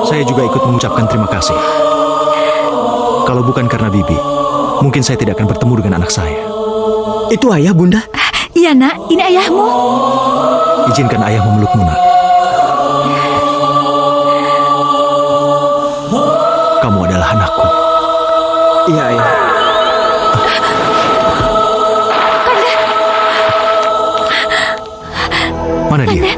Saya juga ikut mengucapkan terima kasih. Kalau bukan karena Bibi, mungkin saya tidak akan bertemu dengan anak saya. Itu ayah, Bunda? Iya, Nak. Ini ayahmu. Izinkan ayah memelukmu, Nak. Kamu adalah anakku. Iya, ayah. Mana dia?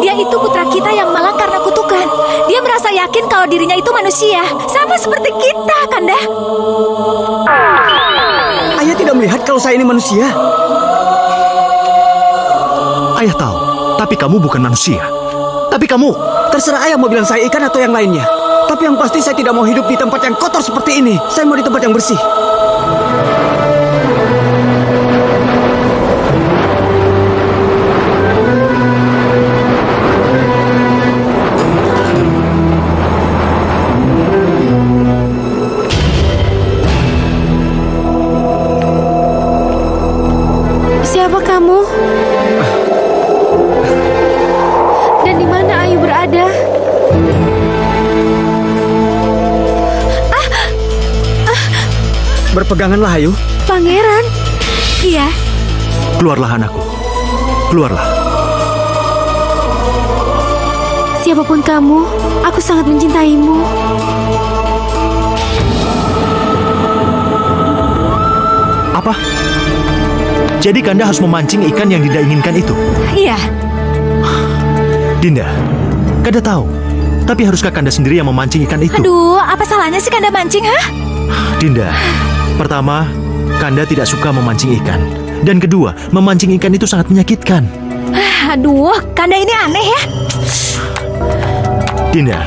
Dia itu putra kita yang malang karena kutukan. Dia merasa yakin kalau dirinya itu manusia, sama seperti kita, Kanda. Ayah tidak melihat kalau saya ini manusia. Ayah tahu, tapi kamu bukan manusia. Tapi kamu... Terserah ayah mau bilang saya ikan atau yang lainnya. Tapi yang pasti saya tidak mau hidup di tempat yang kotor seperti ini. Saya mau di tempat yang bersih. Siapa kamu? Dan di mana Ayu berada? Berpeganganlah, Ayu. Pangeran? Iya. Keluarlah anakku. Keluarlah. Siapapun kamu, aku sangat mencintaimu. Apa? Jadi Kanda harus memancing ikan yang Dinda inginkan itu? Iya. Dinda, Kanda tahu. Tapi haruskah Kanda sendiri yang memancing ikan itu? Aduh, apa salahnya sih Kanda mancing, ha? Dinda, pertama, Kanda tidak suka memancing ikan. Dan kedua, memancing ikan itu sangat menyakitkan. Aduh, Kanda ini aneh ya. Dinda,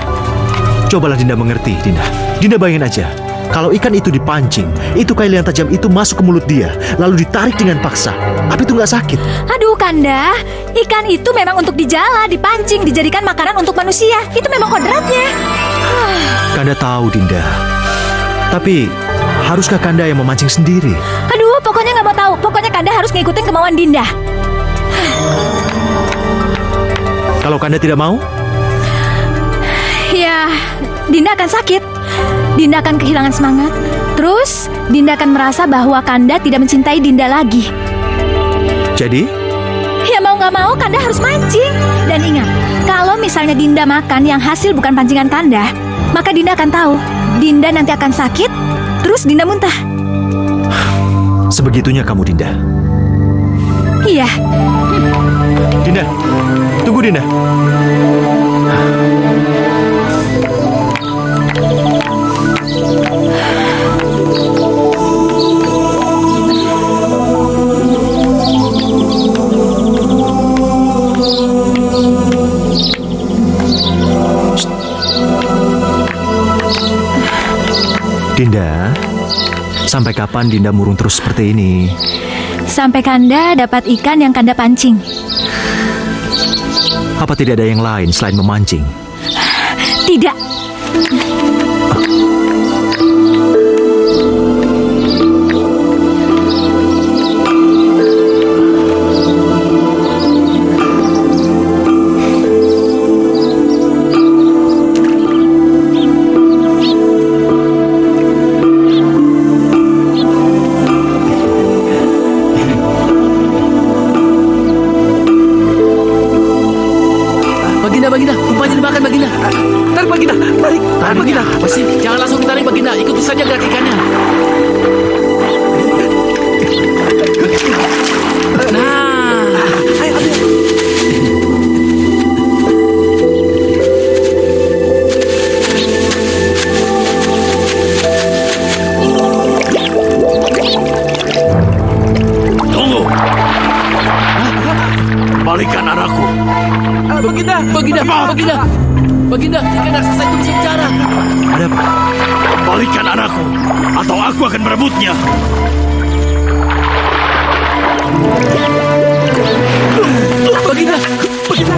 cobalah Dinda mengerti, Dinda. Dinda bayangin aja, kalau ikan itu dipancing, itu kail yang tajam itu masuk ke mulut dia, lalu ditarik dengan paksa. Apa itu nggak sakit? Aduh, Kanda, ikan itu memang untuk dijala, dipancing, dijadikan makanan untuk manusia. Itu memang kodratnya. Kanda tahu, Dinda. Tapi, haruskah Kanda yang memancing sendiri? Aduh, pokoknya nggak mau tahu. Pokoknya Kanda harus ngikutin kemauan Dinda. Kalau Kanda tidak mau? Ya, Dinda akan sakit. Dinda akan kehilangan semangat. Terus, Dinda akan merasa bahwa Kanda tidak mencintai Dinda lagi. Jadi? Ya mau nggak mau, Kanda harus mancing. Dan ingat, kalau misalnya Dinda makan yang hasil bukan pancingan Kanda, maka Dinda akan tahu, Dinda nanti akan sakit, terus Dinda muntah. Sebegitunya kamu, Dinda. Iya. Dinda, tunggu Dinda. Dinda, sampai kapan Dinda murung terus seperti ini? Sampai Kanda dapat ikan yang Kanda pancing. Apa tidak ada yang lain selain memancing? Tidak. Baginda, umpannya dimakan Baginda. Tarik, Baginda. Tarik, Baginda. Apa sih? Jangan langsung ditarik Baginda, ikuti saja gerak ikannya. Nah, Ayo, ayo. tunggu. Balikan anakku. Baginda. Baginda, Baginda. Baginda, ikan raksasa itu bisa bicara. Ada apa? Balikan anakku, atau aku akan merebutnya. Baginda, Baginda.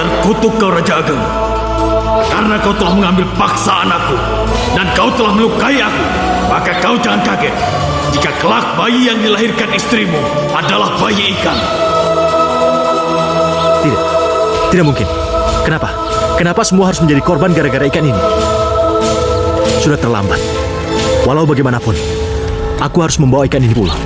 Terkutuk kau Raja Ageng, karena kau telah mengambil paksa anakku dan kau telah melukai aku. Maka kau jangan kaget jika kelak bayi yang dilahirkan istrimu adalah bayi ikan. Tidak mungkin. Kenapa? Kenapa semua harus menjadi korban gara-gara ikan ini? Sudah terlambat. Walau bagaimanapun, aku harus membawa ikan ini pulang.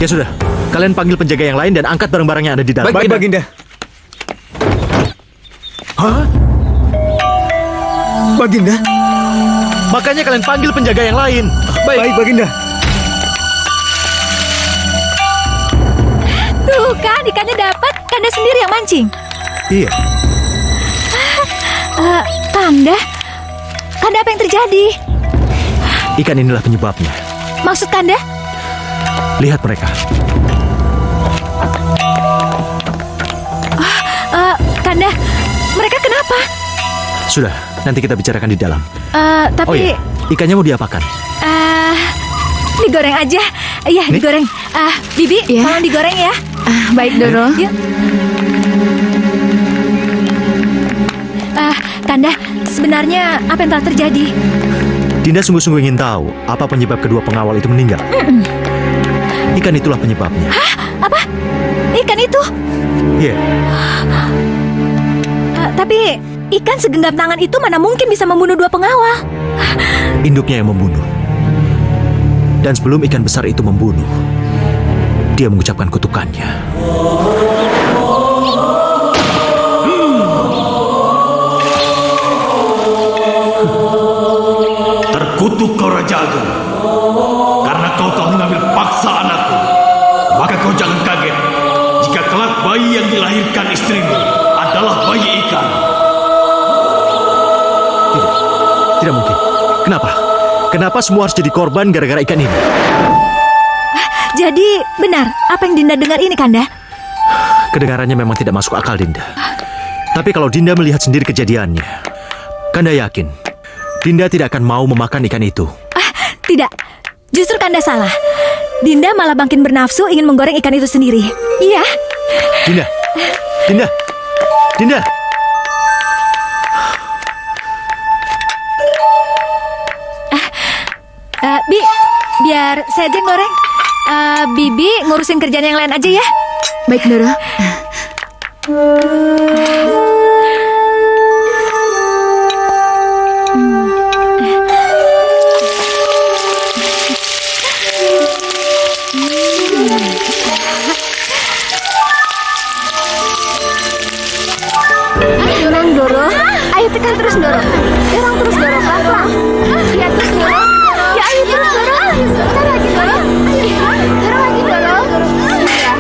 Ya sudah, kalian panggil penjaga yang lain dan angkat barang-barang yang ada di dalam. Baik, Baginda. Hah? Baginda? Makanya kalian panggil penjaga yang lain. Baik, Baginda. Tuh kan, ikannya dapat. Kanda sendiri yang mancing. Iya. Kanda? Kanda, apa yang terjadi? Ikan inilah penyebabnya. Maksud Kanda? Lihat mereka. Kanda, mereka kenapa? Sudah, nanti kita bicarakan di dalam. Tapi... Oh iya, ikannya mau diapakan? Digoreng aja. Iya, Nih? digoreng. Bibi, Ya. tolong digoreng ya. Baik, Doro. Yuk. Kanda, sebenarnya apa yang telah terjadi? Dinda sungguh-sungguh ingin tahu apa penyebab kedua pengawal itu meninggal. Ikan itulah penyebabnya. Apa? Ikan itu? Iya. Tapi ikan segenggam tangan itu mana mungkin bisa membunuh dua pengawal? Induknya yang membunuh. Dan sebelum ikan besar itu membunuh, dia mengucapkan kutukannya. Terkutuk kau Raja Ageng, karena kau telah mengambil paksa anakku. Maka kau jangan kaget jika kelak bayi yang dilahirkan istrimu adalah bayi ikan. Tidak mungkin. Kenapa? Kenapa semua harus jadi korban gara-gara ikan ini? Jadi benar apa yang Dinda dengar ini, Kanda? Kedengarannya memang tidak masuk akal, Dinda. Tapi kalau Dinda melihat sendiri kejadiannya, Kanda yakin Dinda tidak akan mau memakan ikan itu. Tidak, justru Kanda salah. Dinda malah makin bernafsu ingin menggoreng ikan itu sendiri. Iya. Dinda, Dinda, Dinda. Biar saya aja yang goreng. Bibi ngurusin kerjaan yang lain aja ya. Baik, Doro. Dorong, Doro. Ayo tekan terus, Doro. Dorong terus, Doro. Pelan-pelan. Ya, terus, Doro. Ya, ayo terus, Doro. Sebentar lagi, Doro. Dorong lagi, Doro. Iya.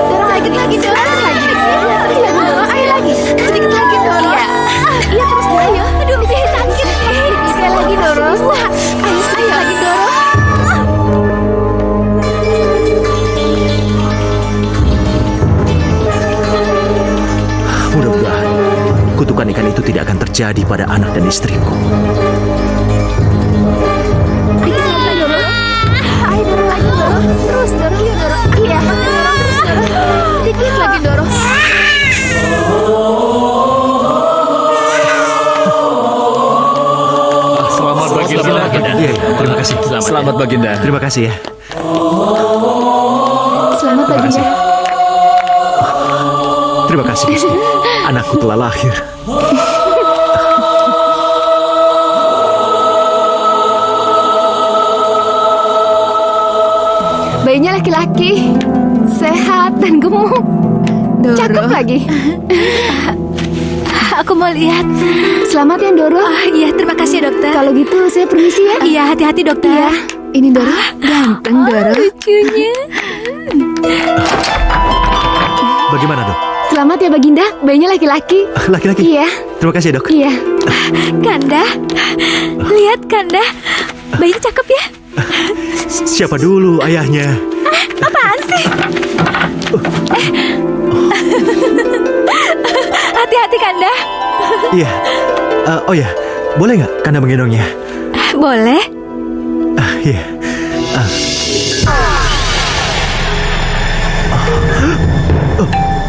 Dorong lagi, Doro. Lagi. Ya, terus lagi, Doro. Ayo lagi. Sedikit lagi, Doro. Iya. Iya, terus, Doro. Ayo. Aduh, bibi sakit. Sekali lagi, Doro. Ayo, sedikit lagi, Doro. Mudah-mudahan kutukan ikan itu tidak akan terjadi pada anak dan istriku. Dikit lagi, Doro. Ayo, Doro lagi, Doro. Terus, Doro. Iya, Doro. Iya, Doro. Terus, Doro. Dikit lagi, Doro. Selamat Baginda. Terima kasih ya. Selamat Terima kasih. Baginda. Terima kasih, Gusti. Anakku telah lahir. Bayinya laki-laki, sehat dan gemuk. Doro. Cakep lagi. Aku mau lihat. Selamat ya, Doro. Iya, terima kasih ya, dokter. Kalau gitu saya permisi ya. Iya, hati-hati dokter. Iya. Ini Doro, ganteng Doro. Lucunya. Bagaimana, Dok? Selamat ya, Baginda. Bayinya laki-laki. Laki-laki? Iya. Terima kasih, Dok. Iya. Kanda, lihat Kanda. Bayinya cakep ya. Siapa dulu ayahnya? Apaan sih? Hati-hati Kanda. Iya. Oh ya, boleh nggak Kanda menggendongnya? Boleh. Iya.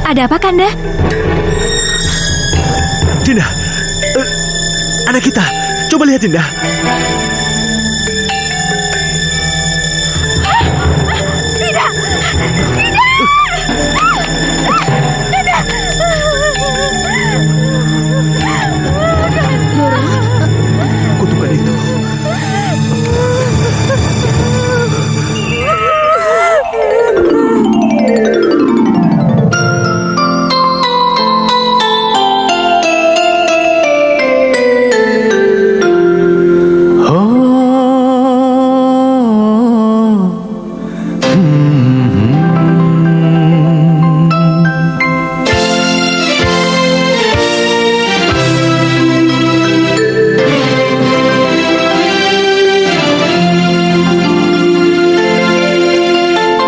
Ada apa Kanda? Dinda, anak kita. Coba lihat, Dinda. Kutukan itu.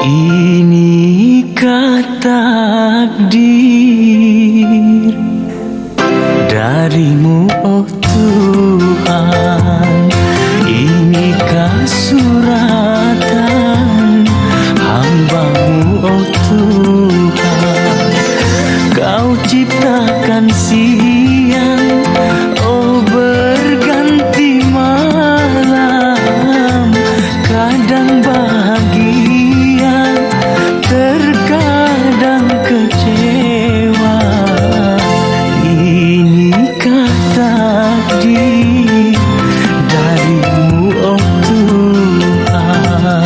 Inikah takdir darimu, oh Tuhan? Inikah suratan hambamu, oh Tuhan? Kau ciptakan siang, oh berganti malam. Kadang bahagia, terkadang kecewa. Inikah takdir darimu, oh Tuhan?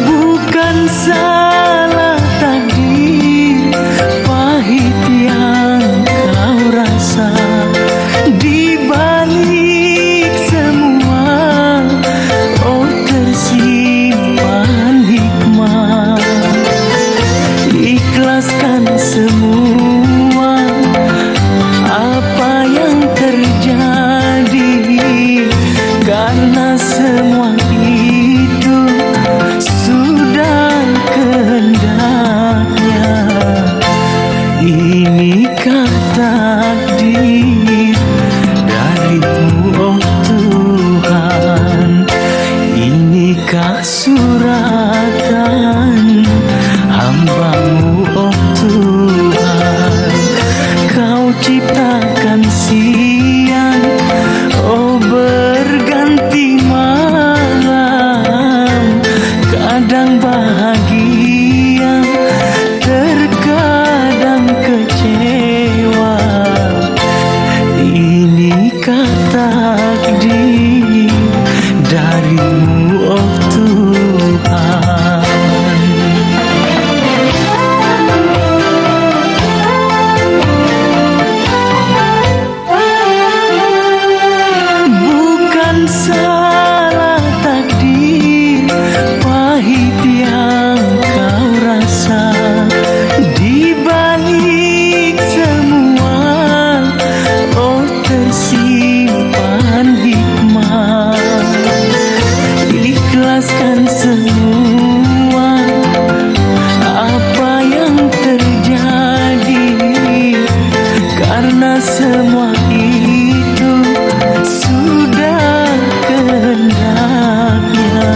Bukan salah takdir, pahit yang kau rasa. Di balik semua, oh tersimpan hikmah. Ikhlaskan semua apa yang terjadi, karena semua itu sudah kehendaknya. Inikah takdir darimu, oh Tuhan? Inikah suratan hambamu, oh Tuhan? Kau ciptakan siang, oh berganti malam. Kadang bahagia, terkadang kecewa. Inikah takdir darimu, oh Tuhan? Bukan salah takdir, pahit yang kau rasa. Di balik semua, oh tersimpan hikmah. Ikhlaskan semua apa yang terjadi, karena semua itu sudah kehendaknya.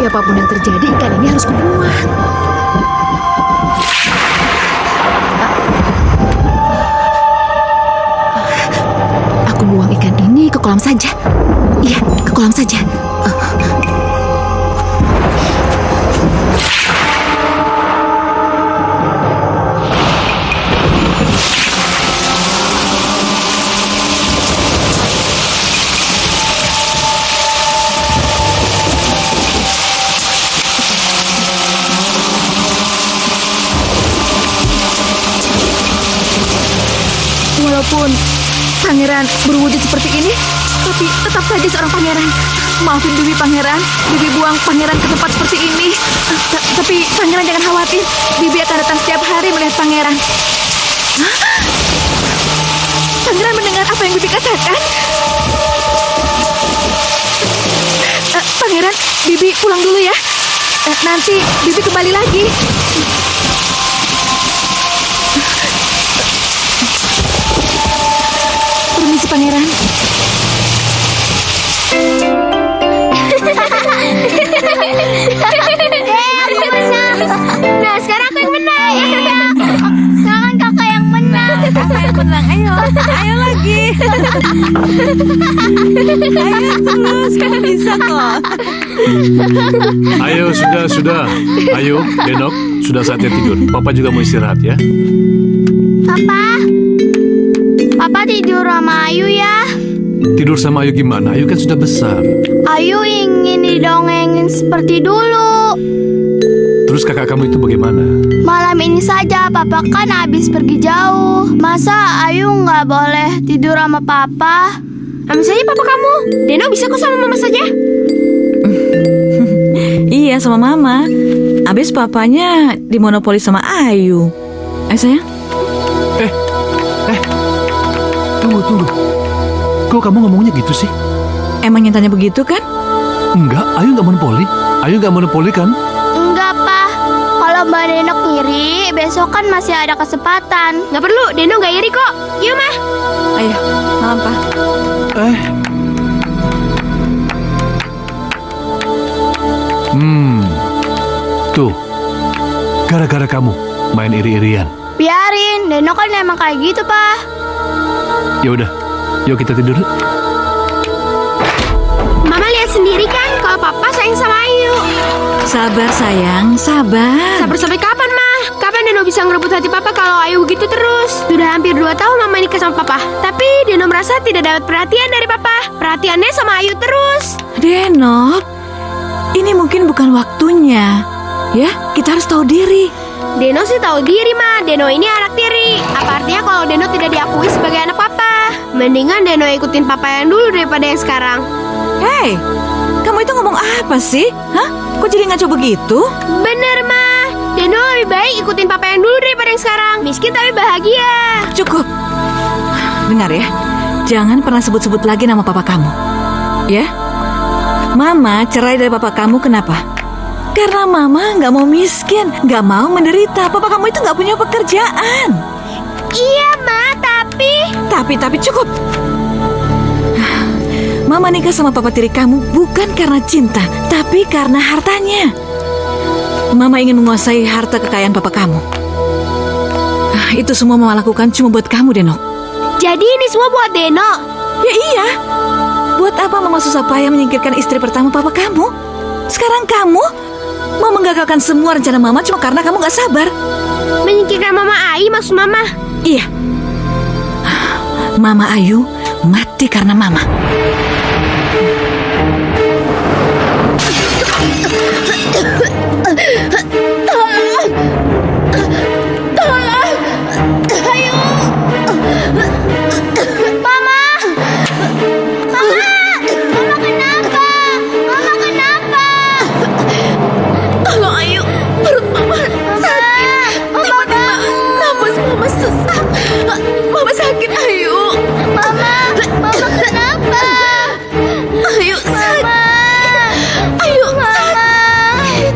Tapi apapun yang terjadi, ikan ini harus kubuang. Aku buang ikan ini ke kolam saja. Iya, ke kolam saja. Walaupun pangeran berwujud seperti ini, tapi tetap saja seorang pangeran. Maafin Bibi pangeran, Bibi buang pangeran ke tempat seperti ini. Tapi pangeran jangan khawatir, Bibi akan datang setiap hari melihat pangeran. Hah? Pangeran mendengar apa yang Bibi katakan? Pangeran, Bibi pulang dulu ya. Nanti Bibi kembali lagi. Permisi pangeran. Aku menang. Nah, sekarang aku yang menang. Sekarang kakak yang menang. Kakak yang menang, ayo lagi. Ayo terus, kamu bisa kok. Ayo, sudah. Ayo, Denok, sudah saatnya tidur. Papa juga mau istirahat ya. Papa tidur sama Ayu ya. Tidur sama Ayu gimana? Ayu kan sudah besar. Ayu ingin didongengin seperti dulu. Terus kakak kamu itu bagaimana? Malam ini saja Papa kan habis pergi jauh. Masa Ayu nggak boleh tidur sama Papa? Ambil saja Papa kamu. Deno bisa kok sama Mama saja. Iya sama Mama. Abis papanya dimonopoli sama Ayu. Sayang. Tunggu. Kok kamu ngomongnya gitu sih? Emang nyatanya begitu kan? Enggak, Ayu nggak monopoli. Ayu nggak monopoli kan? Enggak, Pa. Kalau Mbak Denok iri, besok kan masih ada kesempatan. Nggak perlu, Deno nggak iri kok. Yuk, Mah. Ayo, malam Pa. Tuh. Gara-gara kamu main iri-irian. Biarin, Deno kan emang kayak gitu, Pa. Ya udah, yuk kita tidur. Mama lihat sendiri kan kalau Papa sayang sama Ayu. Sabar sayang, sabar. Sabar sampai kapan, Mah? Kapan Deno bisa ngerebut hati Papa kalau Ayu begitu terus? Sudah hampir 2 tahun Mama nikah sama Papa. Tapi Deno merasa tidak dapat perhatian dari Papa. Perhatiannya sama Ayu terus. Denok, ini mungkin bukan waktunya. Ya, kita harus tahu diri. Deno sih tahu diri, Ma. Deno ini anak tiri. Apa artinya kalau Deno tidak diakui sebagai anak Papa? Mendingan Deno ikutin Papa yang dulu daripada yang sekarang. Hei, kamu itu ngomong apa sih? Hah? Kok jadi ngaco begitu? Bener, Ma. Deno lebih baik ikutin Papa yang dulu daripada yang sekarang. Miskin tapi bahagia. Cukup. Dengar ya, jangan pernah sebut-sebut lagi nama papa kamu. Ya? Mama cerai dari papa kamu kenapa? Karena Mama nggak mau miskin, nggak mau menderita. Papa kamu itu nggak punya pekerjaan. Iya, Ma, Tapi cukup. Mama nikah sama papa tiri kamu bukan karena cinta, tapi karena hartanya. Mama ingin menguasai harta kekayaan papa kamu. Itu semua Mama lakukan cuma buat kamu, Denok. Jadi ini semua buat Deno? Ya iya. Buat apa Mama susah payah menyingkirkan istri pertama papa kamu? Sekarang kamu mau menggagalkan semua rencana Mama cuma karena kamu gak sabar. Menyingkirkan Mama Ayu maksud Mama? Iya. Mama Ayu mati karena Mama. Mama sakit, Ayu. Mama kenapa? Ayu sakit. Ayu sakit.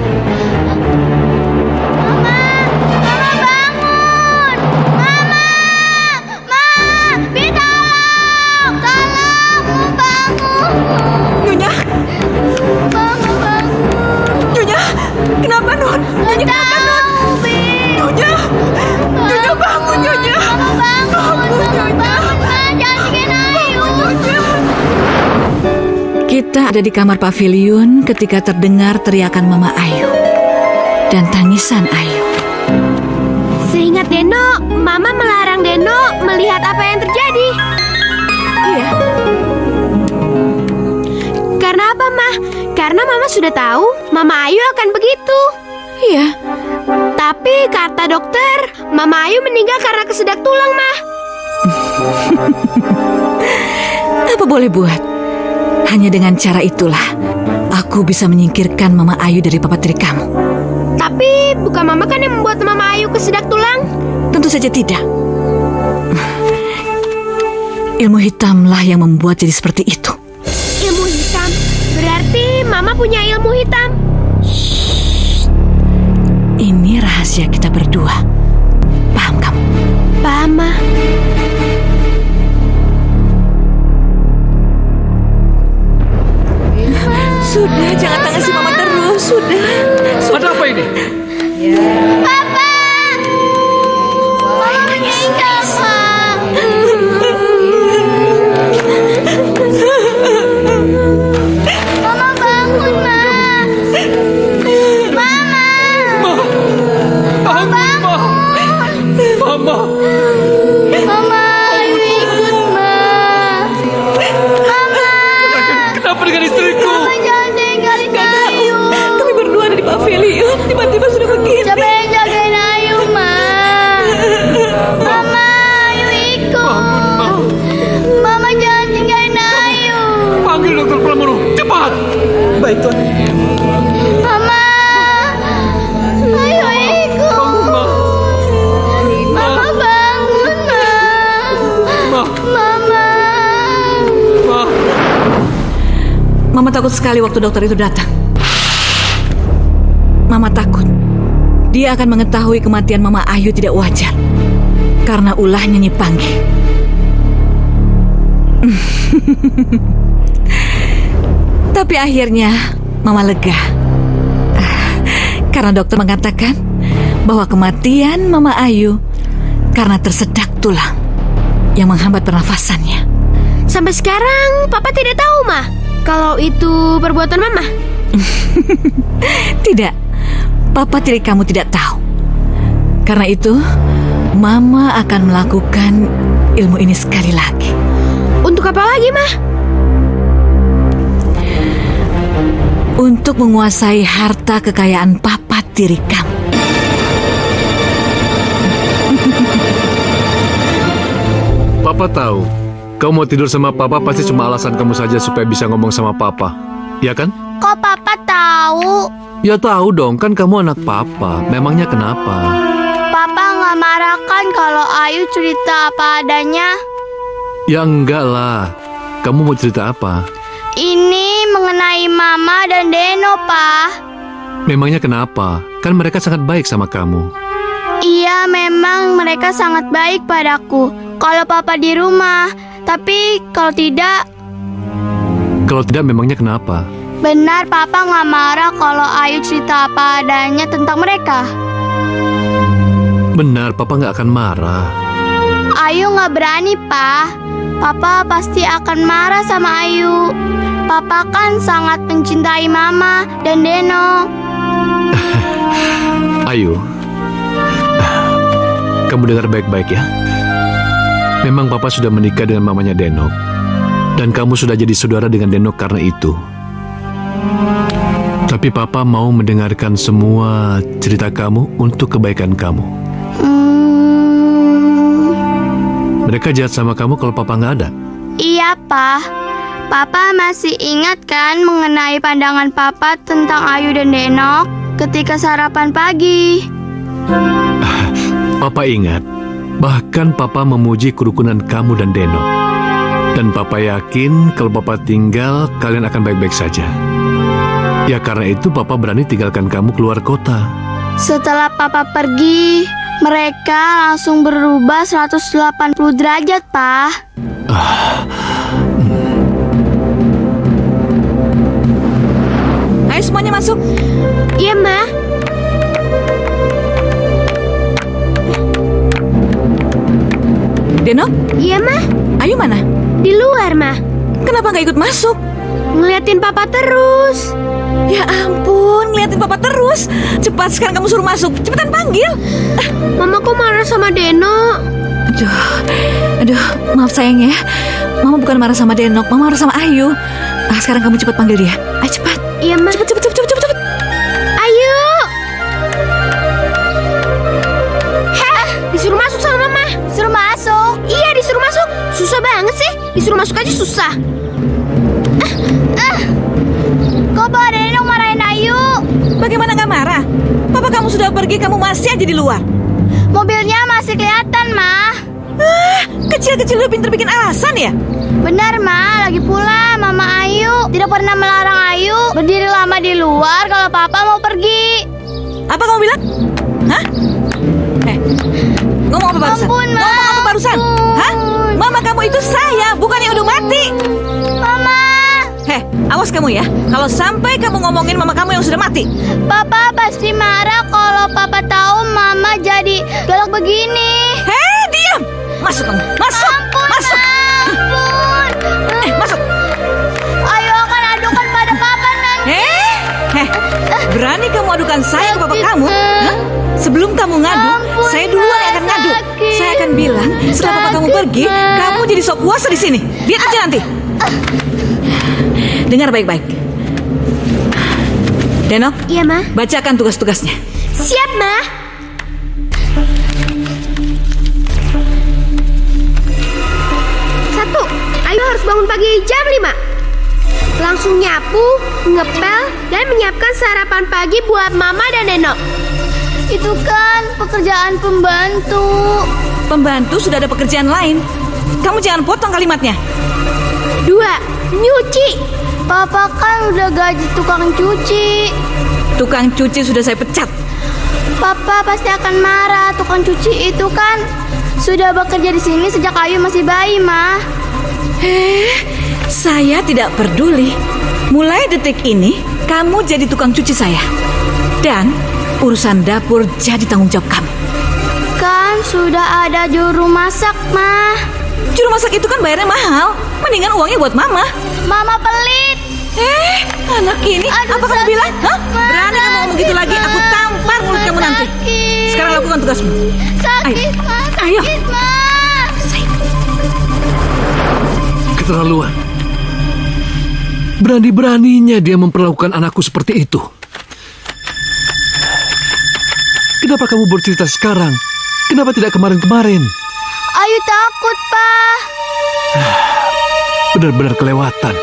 ada di kamar pavilion ketika terdengar teriakan Mama Ayu dan tangisan Ayu. Seingat Deno, Mama melarang Deno melihat apa yang terjadi. Iya, Karena apa, Mah? Karena Mama sudah tahu Mama Ayu akan begitu. iya. Tapi kata dokter, Mama Ayu meninggal karena kesedak tulang, Mah. Apa boleh buat? Hanya dengan cara itulah aku bisa menyingkirkan Mama Ayu dari papa tiri kamu. Tapi bukan Mama kan yang membuat Mama Ayu kesedak tulang? Tentu saja tidak. Ilmu hitamlah yang membuat jadi seperti itu. Ilmu hitam. Berarti Mama punya ilmu hitam. Ini rahasia kita berdua. Paham kamu? Paham, Mah. Sudah, jangan tangisi Mama terus. Sudah. Ada apa ini? Papa! Mama meninggal, Pak. Mama bangun, Ma. Mama! Mama. Mama, ayo ikut, Ma. Mama! Kenapa dengan istriku? Mama jangan tinggalin Ayu. Kami berdua ada di pavilion. Tiba-tiba sudah begini. Siapa yang jagain Ayu, Ma? Mama, ayo ikut. Mama jangan tinggalin Ayu. Panggil dokter Pramono, cepat. Baik, Tuan. Mama, ayo ikut. Mama bangun, Ma. Mama. Mama takut sekali waktu dokter itu datang. Mama takut dia akan mengetahui kematian Mama Ayu tidak wajar karena ulahnya Nyi Panggi. Tapi akhirnya Mama lega karena dokter mengatakan bahwa kematian Mama Ayu karena tersedak tulang yang menghambat pernafasannya. Sampai sekarang Papa tidak tahu, Ma, kalau itu perbuatan Mama. Tidak, Papa tiri kamu tidak tahu. Karena itu, Mama akan melakukan ilmu ini sekali lagi. Untuk apa lagi, Ma? Untuk menguasai harta kekayaan Papa tiri kamu. Papa tahu, kamu mau tidur sama Papa pasti cuma alasan kamu saja supaya bisa ngomong sama Papa. Ya kan? Kok Papa tahu? Ya tahu dong, kan kamu anak Papa. Memangnya kenapa? Papa nggak marah kan kalau Ayu cerita apa adanya? Ya enggak lah. Kamu mau cerita apa? Ini mengenai Mama dan Deno, Pa. Memangnya kenapa? Kan mereka sangat baik sama kamu. Iya, memang mereka sangat baik padaku kalau Papa di rumah. Tapi kalau tidak, Kalau tidak, memangnya kenapa? benar Papa nggak marah kalau Ayu cerita apa adanya tentang mereka. Benar, Papa nggak akan marah. Ayu nggak berani, Pa. Papa pasti akan marah sama Ayu. Papa kan sangat mencintai Mama dan Deno. Ayu, kamu dengar baik-baik ya. Memang Papa sudah menikah dengan mamanya Denok. Dan kamu sudah jadi saudara dengan Denok karena itu. Tapi Papa mau mendengarkan semua cerita kamu untuk kebaikan kamu. Mereka jahat sama kamu kalau Papa nggak ada. Iya, Pa. Papa masih ingat kan mengenai pandangan Papa tentang Ayu dan Denok ketika sarapan pagi? Papa ingat, bahkan Papa memuji kerukunan kamu dan Denok. Dan Papa yakin kalau Papa tinggal, kalian akan baik-baik saja. Ya karena itu Papa berani tinggalkan kamu keluar kota. Setelah Papa pergi, mereka langsung berubah 180 derajat, Pa. Ayo semuanya masuk. Iya, Ma. Denok, Iya, Ma. Ayu mana? Di luar, Ma. Kenapa nggak ikut masuk? Ngeliatin papa terus. Ya ampun, ngeliatin papa terus. Cepat sekarang kamu suruh masuk. Cepetan panggil. Mama kok marah sama Deno? Aduh, maaf sayang ya. Mama bukan marah sama Denok, Mama marah sama Ayu. Sekarang kamu cepat panggil dia. Ayo cepat. Iya, Ma. Cepat. Ayu. Heh, disuruh masuk sama Mama. Disuruh masuk? Iya, disuruh masuk. Susah banget sih. Disuruh masuk aja susah. Kok bawa Denok marahin Ayu? Bagaimana gak marah? Papa kamu sudah pergi, kamu masih aja di luar. Mobilnya masih kelihatan, Ma. Kecil-kecil udah pinter bikin alasan ya? Benar, Ma. Lagi pula Mama Ayu tidak pernah melarang Ayu berdiri lama di luar kalau Papa mau pergi. Apa kamu bilang? Hah? Ngomong apa barusan? Ampun, Ma. Ngomong apa barusan? Hah? Mama kamu itu saya, bukan yang udah mati. Mama. Awas kamu ya. Kalau sampai kamu ngomongin mama kamu yang sudah mati. Papa pasti marah kalau Papa tahu Mama jadi galak begini. Diam. Masuk kamu. Masuk. Ampun, Masuk. Ma. Ampun. Masuk. Ayo akan adukan pada Papa nanti. Berani kamu adukan saya ke papa Sakit, kamu? Ma. Hah? Sebelum kamu ngadu, Ampun, saya duluan yang Ma. akan ngadu. Sakit. Saya akan bilang setelah papa kamu Sakit, pergi, Ma. kamu jadi sok kuasa di sini. Lihat aja nanti. Dengar baik-baik. Denok, Iya, Ma. bacakan tugas-tugasnya. Siap, Ma. Satu, Ayu harus bangun pagi jam 5. Langsung nyapu, ngepel, dan menyiapkan sarapan pagi buat Mama dan Nenok. Itu kan pekerjaan pembantu. Pembantu sudah ada pekerjaan lain. Kamu jangan potong kalimatnya. 2, nyuci. Papa kan udah gaji tukang cuci. Tukang cuci sudah saya pecat. Papa pasti akan marah. Tukang cuci itu kan sudah bekerja di sini sejak Ayu masih bayi, Ma. Saya tidak peduli. Mulai detik ini, kamu jadi tukang cuci saya. Dan urusan dapur jadi tanggung jawab kamu. Kan sudah ada juru masak, Ma. Juru masak itu kan bayarnya mahal. Mendingan uangnya buat mama. Mama pelit. Anak ini, Aduh, apa kamu sakit, bilang? Hah? Ma. Berani kamu ngomong gitu lagi, aku tampar mulut kamu nanti. Sakit. Sekarang lakukan tugasmu. Sakit, Ma. Ayo. Sakit, Ma. Keterlaluan. Berani-beraninya dia memperlakukan anakku seperti itu. Kenapa kamu bercerita sekarang? Kenapa tidak kemarin-kemarin? Ayu takut, Pa. Benar-benar kelewatan.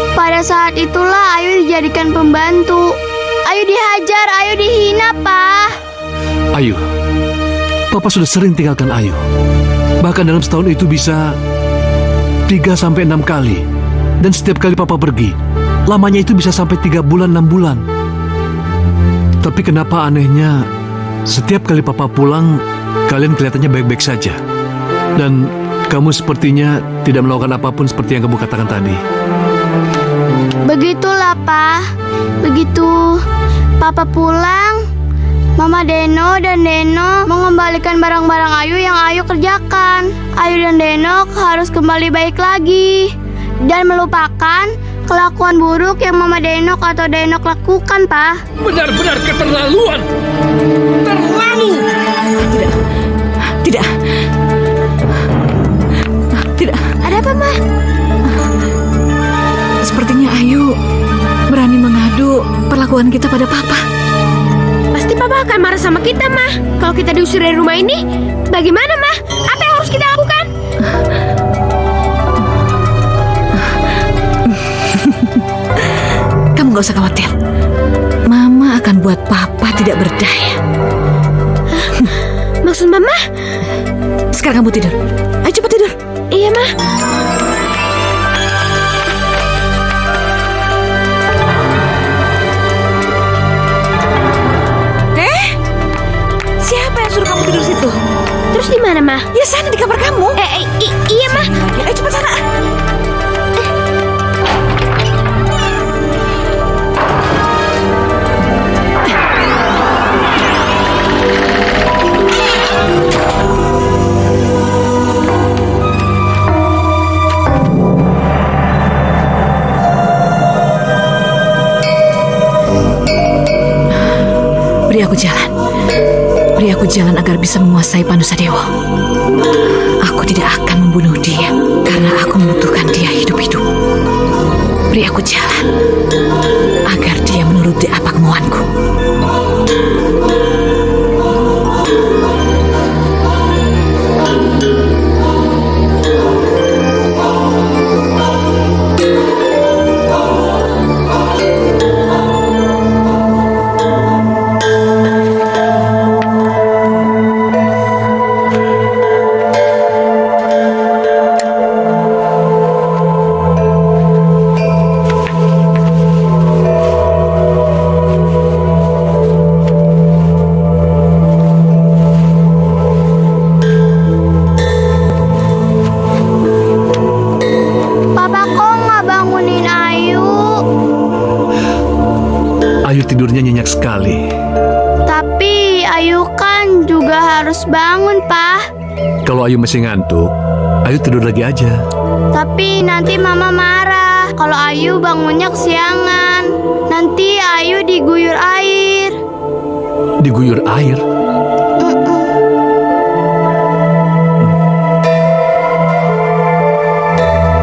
Pada saat itulah Ayu dijadikan pembantu. Ayu dihajar, Ayu dihina, Pa. Ayu, Papa sudah sering tinggalkan Ayu. Bahkan dalam setahun itu bisa 3-6 kali. Dan setiap kali Papa pergi, lamanya itu bisa sampai 3 bulan, 6 bulan. Tapi kenapa anehnya, setiap kali Papa pulang, kalian kelihatannya baik-baik saja. Dan kamu sepertinya tidak melakukan apapun seperti yang kamu katakan tadi. Begitulah, Pa. Begitu Papa pulang, Mama Deno dan Deno mengembalikan barang-barang Ayu yang Ayu kerjakan. Ayu dan Deno harus kembali baik lagi dan melupakan kelakuan buruk yang Mama Denok atau Denok lakukan, Pa. Benar-benar keterlaluan. Terlalu. Tidak. Ada apa, Ma? Sepertinya Ayu berani mengadu perlakuan kita pada Papa. Pasti Papa akan marah sama kita, Ma. Kalau kita diusir dari rumah ini, bagaimana, Ma? Apa yang harus kita lakukan? Kamu gak usah khawatir. Mama akan buat Papa tidak berdaya. Maksud Mama? Sekarang kamu tidur. Ayo cepat tidur. Iya, Ma. Siapa yang suruh kamu tidur situ? Terus di mana, Ma? Ya sana di kamar kamu. Iya, Ma. Ayo cepat sana. Beri aku jalan. Beri aku jalan agar bisa menguasai Panusadewa. Aku tidak akan membunuh dia karena aku membutuhkan dia hidup-hidup. Beri aku jalan agar dia menuruti apa kemauanku. Papa kok nggak bangunin Ayu? Ayu tidurnya nyenyak sekali. Tapi Ayu kan juga harus bangun, Pak. Kalau Ayu masih ngantuk, Ayu tidur lagi aja. Tapi nanti Mama marah kalau Ayu bangunnya kesiangan. Nanti Ayu diguyur air. Diguyur air?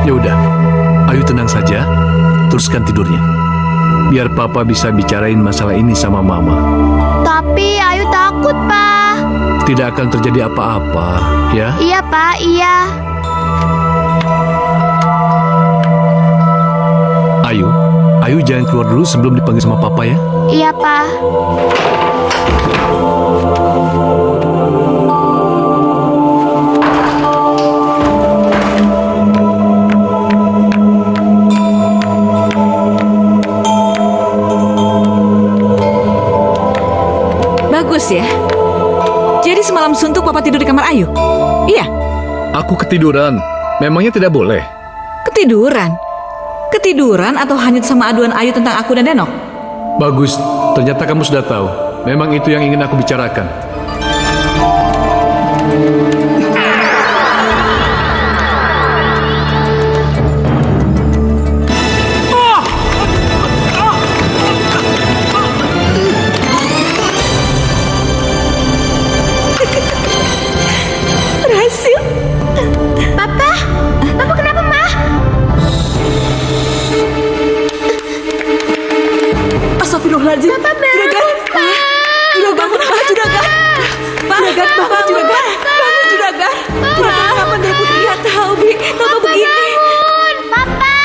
Ya udah, Ayu tenang saja, teruskan tidurnya. Biar Papa bisa bicarain masalah ini sama Mama. Tapi Ayu takut, Pak. Tidak akan terjadi apa-apa, ya? Iya, Pak, iya. Ayu jangan keluar dulu sebelum dipanggil sama Papa ya. Iya, Pak. Bagus ya. Jadi semalam suntuk Papa tidur di kamar Ayu? Iya. Aku ketiduran. Memangnya tidak boleh? Ketiduran? Ketiduran atau hanyut sama aduan Ayu tentang aku dan Denok? Bagus, ternyata kamu sudah tahu. Memang itu yang ingin aku bicarakan. Berhasil. Papa kenapa, Ma? Astagfirullahaladzim. Juragan. Juragan, bangun, Juragan. Juragan, bangun, Juragan. Bangun, Juragan. Juragan, kapan dari putri lihat tahu, Bi? Tahu begini. Papa!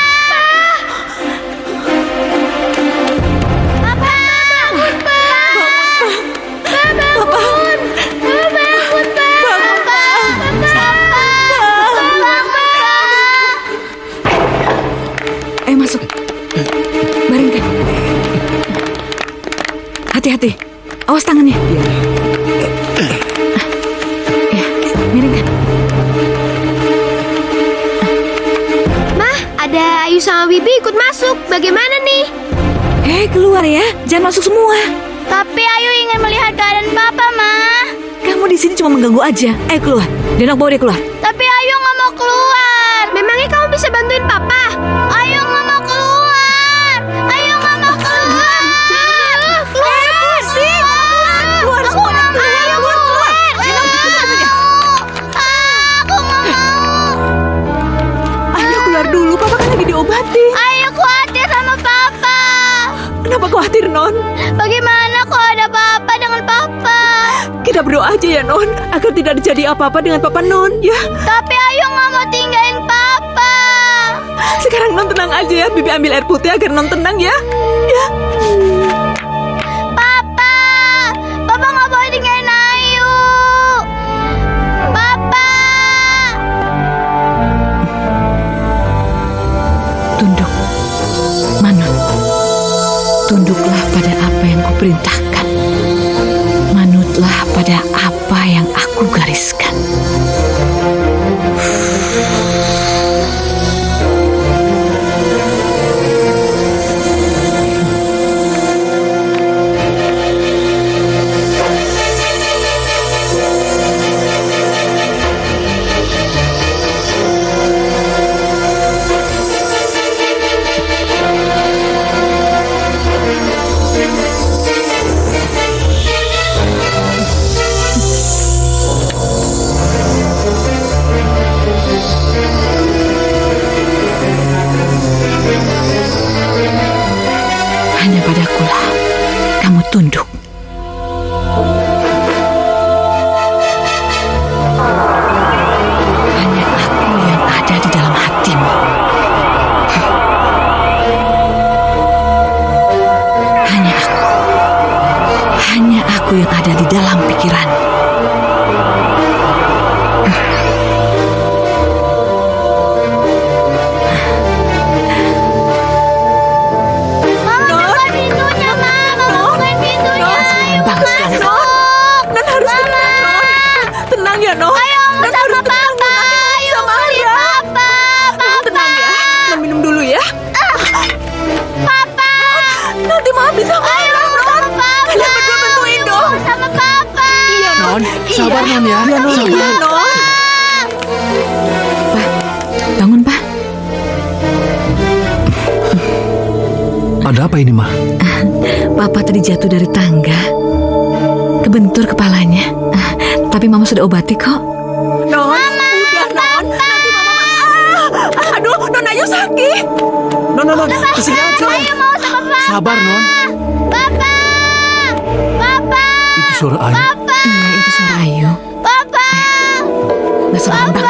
Papa! Bangun, Pak! Papa! Bangun! Bangun, Pak! Ayo masuk. Baringkan. Hati-hati. Awas tangannya. Ya, miringkan. Mah, ada Ayu sama Bibi ikut masuk. Bagaimana nih? Keluar ya. Jangan masuk semua. Tapi Ayu ingin melihat keadaan Papa, Ma. Kamu di sini cuma mengganggu aja. Ayo keluar. Denok bawa dia keluar. Tapi Ayu nggak mau keluar. Memangnya kamu bisa bantuin Papa? Ayu nggak mau keluar. Ayu nggak mau keluar. Keluar sih. Keluar semua. Ayu keluar. Denok keluar saja. Aku nggak mau. Ayo keluar dulu. Papa kan lagi diobati. Ayu khawatir sama Papa. Kenapa khawatir, Non? Bagaimana kalau ada Papa dengan Papa? Kita berdoa aja ya, Non, agar tidak terjadi apa-apa dengan Papa Non, ya. Tapi Ayu nggak mau tinggalin Papa. Sekarang Non tenang aja ya. Bibi ambil air putih agar Non tenang ya. Ya. Papa nggak boleh tinggalin Ayu. Papa. Tunduk, Manut. Tunduklah pada apa yang kuperintahkan. Manutlah pada apa yang aku gariskan. sesuatu yang ada di dalam pikiran. Mama buka pintunya, Ma. Mama bukain pintunya. Ayo Bagus banget. Non harus tenang, Non. Tenang ya, Non. Ayo ngomong sama Papa. Ayo beli Papa. Tenang ya. Non minum dulu ya. Papa. Nanti Mama bisa Ayo marah, ngomong sama Papa. Kalian berdua bantuin dong. Ngomong sama Papa. Iya, Non. Sabar Non ya. Iya, Non. Iya, Non. Bangun, Pak. Ada apa ini, Ma? Papa tadi jatuh dari tangga. Kebentur kepalanya. Tapi Mama sudah obati kok. Non, udah, Non. Nanti Mama. Aduh, Non Ayu sakit. Non, kesini aja. Ayo mau sama Papa. Sabar, Non. Papa. Papa. Itu suara Ayu. Iya, itu suara Ayu. Papa. Nggak sabar, Bang.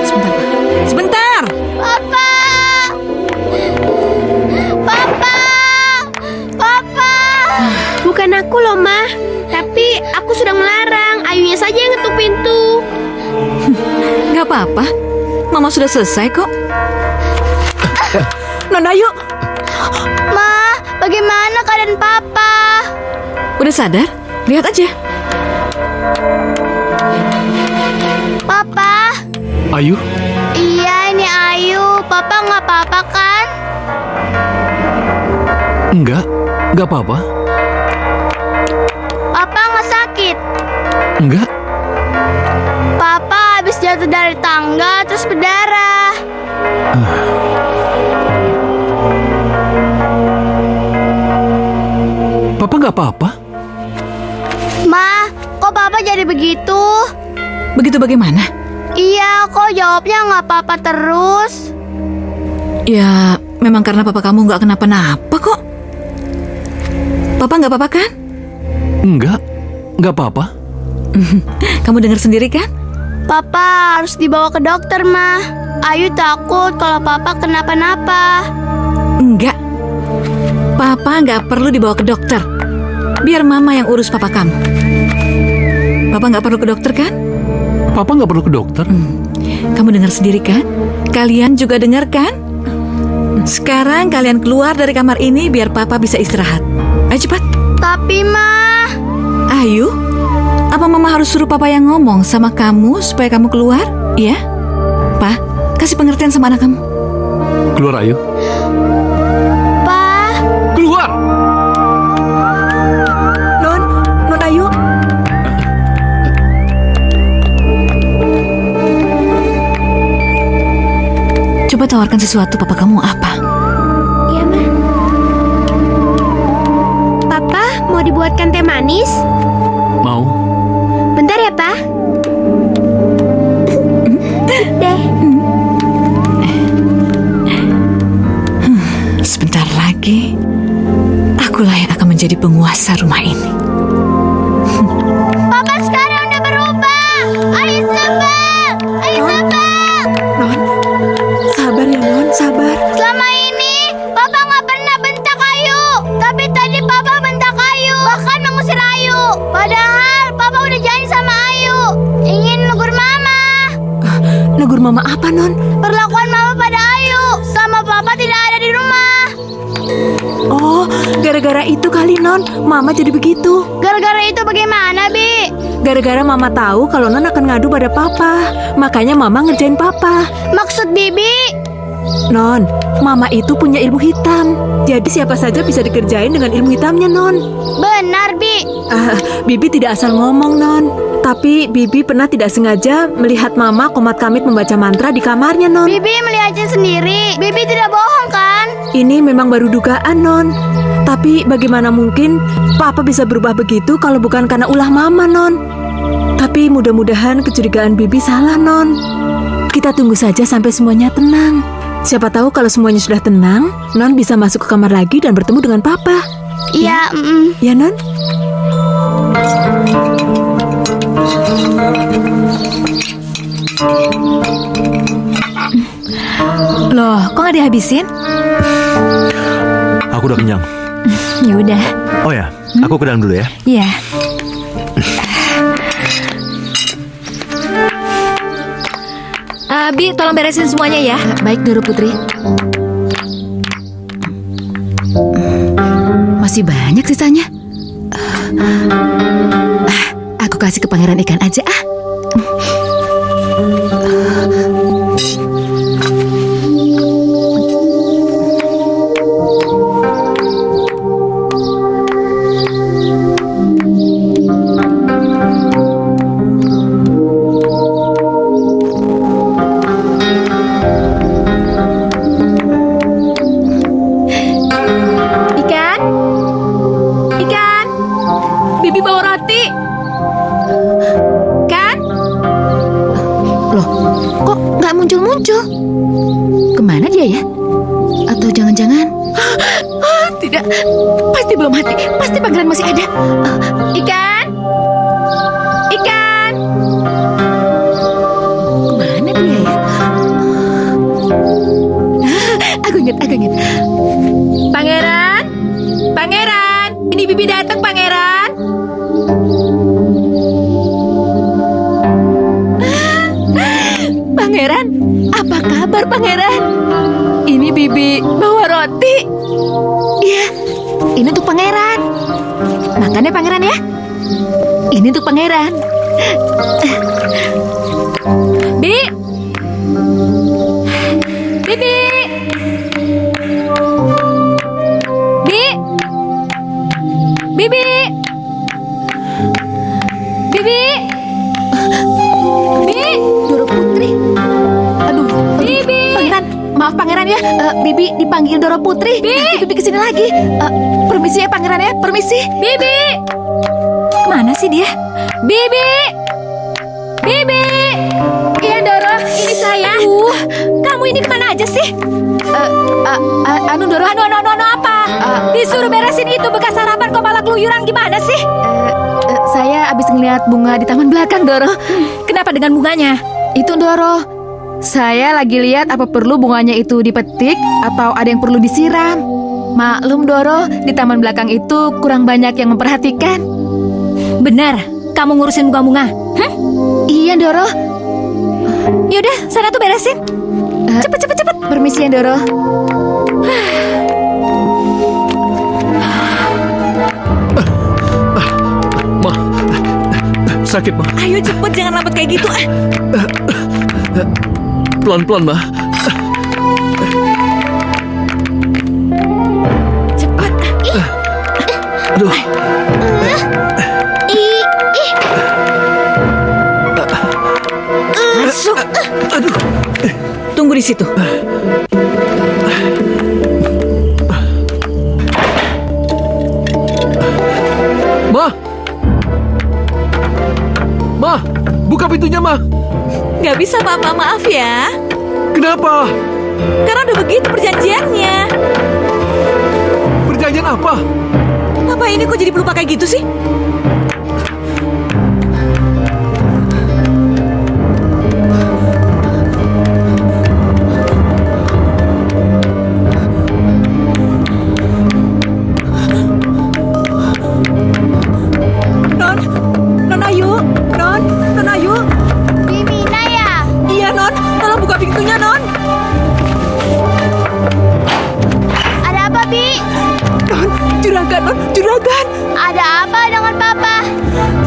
Sebentar, Pak. Sebentar. Papa. Papa. Papa. Bukan aku loh, Ma. Tapi aku sudah melarang. Ayunya saja yang ngetuk pintu. Nggak apa-apa. Mama sudah selesai kok. Non Ayu. Ma, bagaimana keadaan Papa? Udah sadar? Lihat aja. Papa. Ayu? Iya, ini Ayu. Papa nggak apa-apa kan? Enggak apa-apa. Papa nggak sakit. Enggak. Papa habis jatuh dari tangga terus berdarah. Papa nggak apa-apa. Ma, kok Papa jadi begitu? Begitu bagaimana? Iya, kok jawabnya nggak apa-apa terus? Ya, memang karena papa kamu nggak kenapa-napa kok. Papa nggak apa-apa kan? Enggak apa-apa. Kamu dengar sendiri kan? Papa harus dibawa ke dokter, Ma. Ayu takut kalau Papa kenapa-napa. Enggak. Papa nggak perlu dibawa ke dokter. Biar Mama yang urus papa kamu. Papa nggak perlu ke dokter kan? Papa nggak perlu ke dokter. Kamu dengar sendiri kan? Kalian juga dengar kan? Sekarang kalian keluar dari kamar ini biar Papa bisa istirahat. Ayo cepat. Tapi, Ma. Ayu, apa Mama harus suruh Papa yang ngomong sama kamu supaya kamu keluar? Iya? Pa, kasih pengertian sama anak kamu. Keluar, Ayu. Pa. Keluar! Non Ayu. Coba tawarkan sesuatu papa kamu apa? Iya, Ma. Papa, mau dibuatkan teh manis? Mau? Bentar ya, Pa. Deh. Sebentar lagi, akulah yang akan menjadi penguasa rumah ini. Papa sekarang udah berubah. Ayo sabar. Ayo sabar. Non, sabar ya, Non, sabar. Selama ini Papa nggak pernah bentak Ayu, tapi tadi Papa bentak Ayu, bahkan mengusir Ayu. Padahal Papa udah janji sama Ayu, ingin negur Mama. Negur Mama apa, Non? Perlakuan Mama pada Ayu sama Papa tidak ada di rumah. Oh, gara-gara itu kali, Non. Mama jadi begitu. Gara-gara itu bagaimana, Bi? Gara-gara Mama tahu kalau Non akan ngadu pada Papa. Makanya Mama ngerjain Papa. Maksud Bibi? Non, Mama itu punya ilmu hitam. Jadi siapa saja bisa dikerjain dengan ilmu hitamnya, Non. Benar, Bi. Bibi tidak asal ngomong, Non. Tapi Bibi pernah tidak sengaja melihat Mama komat kamit membaca mantra di kamarnya, Non. Bibi melihatnya sendiri. Bibi tidak bohong, kan? Ini memang baru dugaan, Non. Tapi bagaimana mungkin Papa bisa berubah begitu kalau bukan karena ulah Mama, Non? Tapi mudah-mudahan kecurigaan Bibi salah, Non. Kita tunggu saja sampai semuanya tenang. Siapa tahu kalau semuanya sudah tenang, Non bisa masuk ke kamar lagi dan bertemu dengan Papa. Iya, Ya, Non? Loh, kok nggak dihabisin? Aku udah kenyang. Ya udah. Oh ya, aku ke dalam dulu ya. Iya. Bi, tolong beresin semuanya ya. Baik, Doro Putri. Masih banyak sisanya. Aku kasih ke pangeran ikan aja ah. Bibi bawa roti. Kan? Loh, kok nggak muncul-muncul? Kemana dia ya? Atau jangan-jangan? Tidak, pasti belum mati. Pasti pangeran masih ada. Ikan? Ikan? Kemana dia ya? Aku ingat. Pangeran? Pangeran? Ini Bibi datang, Pangeran. Pangeran, apa kabar Pangeran? Ini Bibi bawa roti. Iya, ini untuk Pangeran. Makan ya Pangeran ya. Ini untuk Pangeran. Bi? Bibi? Bi? Bibi? Bibi? Bi? Doro Putri. Aduh, Bibi? Pangeran, maaf Pangeran ya. Bibi dipanggil Doro Putri. Bibi kesini lagi. Permisi ya Pangeran ya, permisi. Bibi? Mana sih dia? Bibi? Bibi? Iya Doro, ini saya. Kamu ini kemana aja sih? Anu Doro, anu apa? Disuruh beresin itu bekas sarapan kok malah keluyuran gimana sih? Saya habis ngeliat bunga di taman belakang Doro. Kenapa dengan bunganya? Itu Doro, saya lagi lihat apa perlu bunganya itu dipetik atau ada yang perlu disiram. Maklum Doro, di taman belakang itu kurang banyak yang memperhatikan. Benar, kamu ngurusin bunga-bunga. Iya Doro. Yaudah, sana tuh beresin. Cepet. Permisi ya Doro. Ma, sakit ma. Ayo cepet, jangan lambat kayak gitu. Pelan-pelan ma. Cepet. Aduh. Masuk. Aduh. Tunggu di situ. Ma, buka pintunya ma. Gak bisa Papa, maaf ya. Kenapa? Karena udah begitu perjanjiannya. Perjanjian apa? Papa ini kok jadi pelupa kayak gitu sih? Non Ayu. Bibi Naya. Iya Non, tolong buka pintunya Non. Ada apa, Bi? Non, juragan. Ada apa dengan Papa?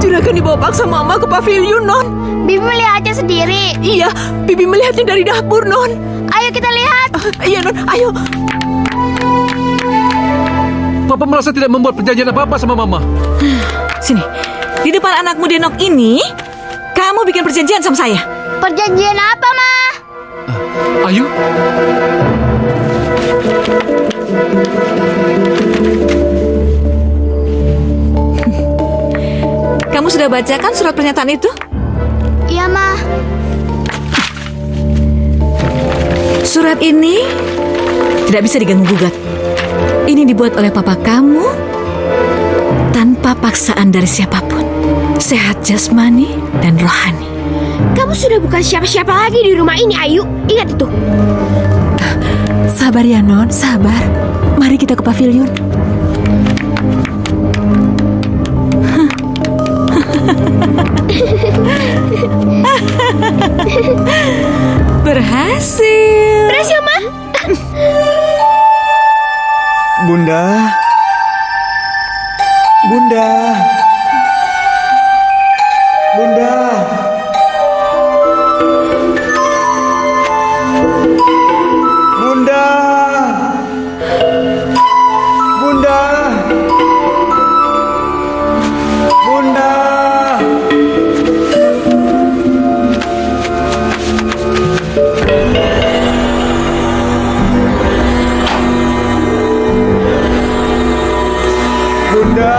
Juragan dibawa paksa Mama ke pavilion Non. Bibi melihatnya sendiri. Iya, Bibi melihatnya dari dapur Non. Ayo kita lihat. Iya Non, ayo. Papa merasa tidak membuat perjanjian apa-apa sama mama. Sini, di depan anakmu Denok ini, kamu bikin perjanjian sama saya. Perjanjian apa, Ma? Ayu? Kamu sudah bacakan surat pernyataan itu? Iya, Ma. Surat ini tidak bisa diganggu-gugat. Ini dibuat oleh papa kamu tanpa paksaan dari siapapun. Sehat jasmani dan rohani. Kamu sudah bukan siapa-siapa lagi di rumah ini, Ayu. Ingat itu. Sabar ya Non, sabar. Mari kita ke pavilion. Berhasil. Berhasil, Ma. Bunda. Bunda. Bunda. Bunda. Bunda. Bunda. Bunda.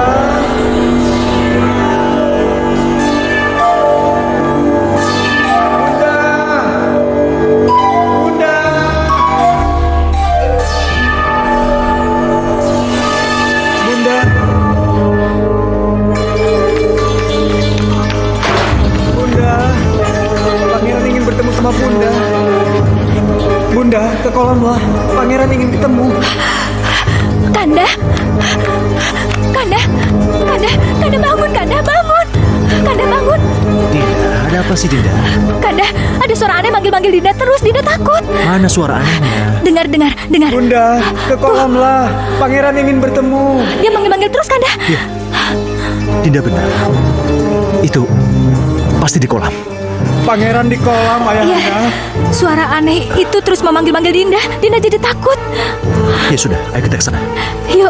Sama Bunda. Bunda, ke kolamlah. Pangeran ingin ketemu. Kanda. Kanda. Kanda. Kanda bangun, Kanda bangun. Kanda bangun. Dinda, ada apa sih Dinda? Kanda, ada suara aneh manggil-manggil Dinda terus. Dinda takut. Mana suara anehnya? Dengar. Bunda, ke kolamlah. Pangeran ingin bertemu. Dia manggil-manggil terus, Kanda. Iya. Dinda benar. Itu pasti di kolam. Pangeran di kolam, Ayahanda. Iya. Suara aneh itu terus memanggil-manggil Dinda. Dinda jadi takut. Ya sudah, ayo kita ke sana. Yuk.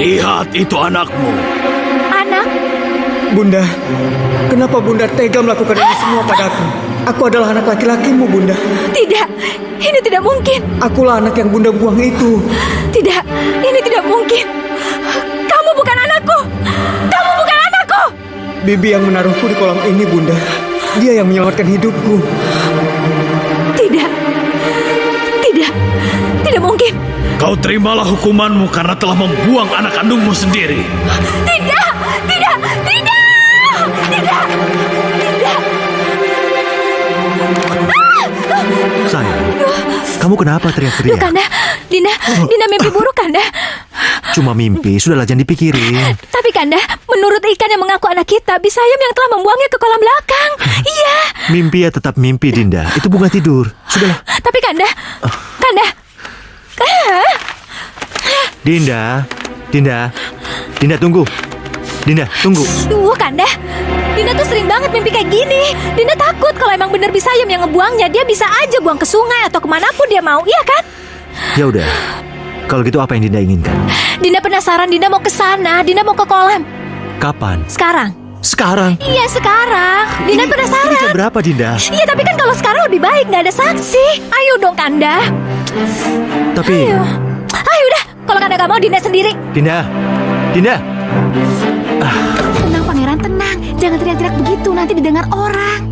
Lihat, itu anakmu. Anak? Bunda, kenapa Bunda tega melakukan ini semua padaku? Aku adalah anak laki-lakimu, Bunda. Tidak, ini tidak mungkin. Akulah anak yang Bunda buang itu. Tidak, ini tidak mungkin. Kamu bukan anakku. Kamu bukan anakku. Bibi yang menaruhku di kolam ini, Bunda. Dia yang menyelamatkan hidupku. Tidak. Tidak mungkin. Kau terimalah hukumanmu karena telah membuang anak kandungmu sendiri. Tidak. Sayang, kamu kenapa teriak-teriak? Kanda, Dinda mimpi buruk, Kanda. Cuma mimpi, sudahlah jangan dipikirin. Tapi Kanda, menurut ikan yang mengaku anak kita, Bisayam yang telah membuangnya ke kolam belakang. Iya. Mimpi ya tetap mimpi, Dinda. Itu bunga tidur. Sudahlah. Tapi Kanda. Dinda tunggu. Dinda, tunggu. Kanda. Dinda tuh sering banget mimpi kayak gini. Dinda takut kalau emang bener Bisayam yang ngebuangnya, dia bisa aja buang ke sungai atau kemanapun dia mau, iya kan? Ya udah. Kalau gitu apa yang Dinda inginkan? Dinda penasaran, Dinda mau ke sana, Dinda mau ke kolam. Kapan? Sekarang? Iya, sekarang. Dinda penasaran. Ini jam berapa, Dinda? Iya, tapi kan kalau sekarang lebih baik, nggak ada saksi. Ayo dong, Kanda. Tapi... Ayo udah, kalau Kanda nggak mau, Dinda sendiri. Dinda. Tenang, Pangeran, tenang. Jangan teriak-teriak begitu, nanti didengar orang.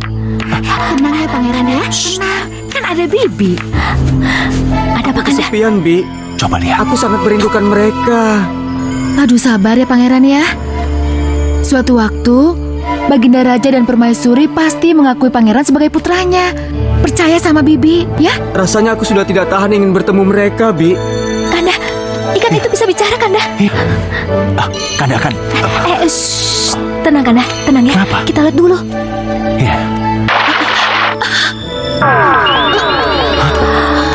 Tenang ya, Pangeran ya. Tenang, kan ada Bibi. Ada apa, Kanda? Kesepian, Bi. Coba lihat. Aku sangat merindukan mereka. Aduh, sabar ya Pangeran ya. Suatu waktu, Baginda Raja dan Permaisuri pasti mengakui Pangeran sebagai putranya. Percaya sama Bibi, ya? Rasanya aku sudah tidak tahan ingin bertemu mereka, Bi. Kanda, ikan itu bisa bicara, Kanda. Kanda akan... Tenang, Kanda, tenang ya. Kenapa? Kita lihat dulu. Iya.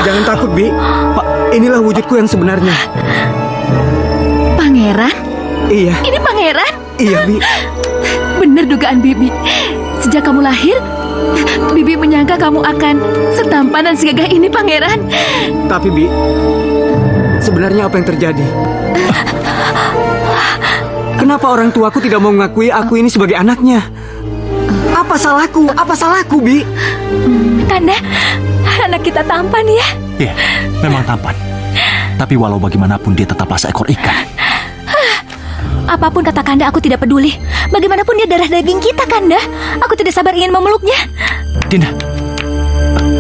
Jangan takut, Bi. Inilah wujudku yang sebenarnya. Pangeran? Iya. Ini Pangeran? Iya, Bi. Benar dugaan Bibi. Sejak kamu lahir, Bibi menyangka kamu akan setampan dan segagah ini, Pangeran. Tapi Bi, sebenarnya apa yang terjadi? Kenapa orang tuaku tidak mau mengakui aku ini sebagai anaknya? Apa salahku? Apa salahku, Bi? Kanda, anak kita tampan ya. Iya, memang tampan. Tapi walau bagaimanapun dia tetaplah seekor ikan. Apapun kata Kanda, aku tidak peduli. Bagaimanapun dia darah daging kita, Kanda. Aku tidak sabar ingin memeluknya. Dinda.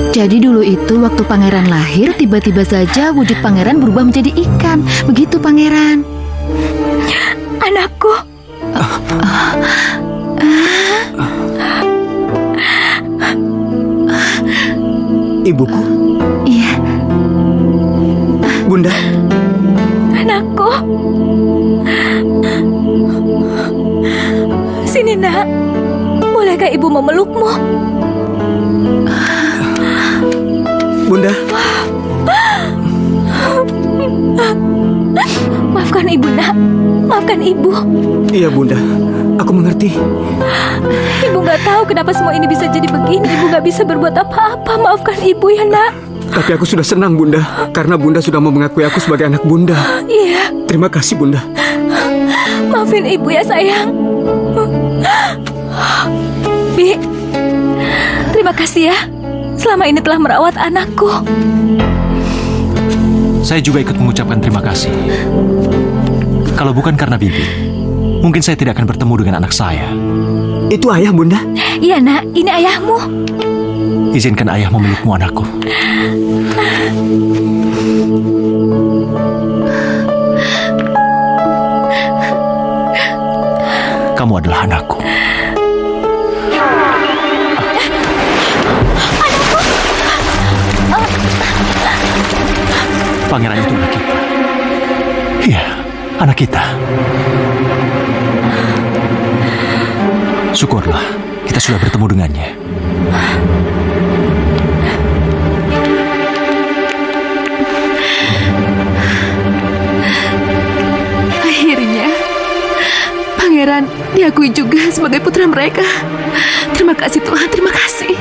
Jadi dulu itu waktu Pangeran lahir, tiba-tiba saja wujud Pangeran berubah menjadi ikan. Begitu, Pangeran. Anakku. Ibuku? Iya. Bunda? Anakku. Sini, Nak. Bolehkah ibu memelukmu? Bunda? Maafkan ibu, Nak. Maafkan ibu. Iya, Bunda. Aku mengerti. Ibu nggak tahu kenapa semua ini bisa jadi begini. Ibu nggak bisa berbuat apa-apa. Maafkan ibu ya, Nak. Tapi aku sudah senang, Bunda. Karena Bunda sudah mau mengakui aku sebagai anak Bunda. Iya. Terima kasih, Bunda. Maafin ibu ya, sayang. Bi, terima kasih ya. Selama ini telah merawat anakku. Saya juga ikut mengucapkan terima kasih. Kalau bukan karena Bibi, mungkin saya tidak akan bertemu dengan anak saya. Itu ayah, Bunda? Iya, Nak. Ini ayahmu. Izinkan ayah memelukmu, anakku. Kamu adalah anakku. Pangeran itu anak kita. Iya, anak kita. Syukurlah, kita sudah bertemu dengannya. Akhirnya, Pangeran diakui juga sebagai putra mereka. Terima kasih Tuhan, terima kasih.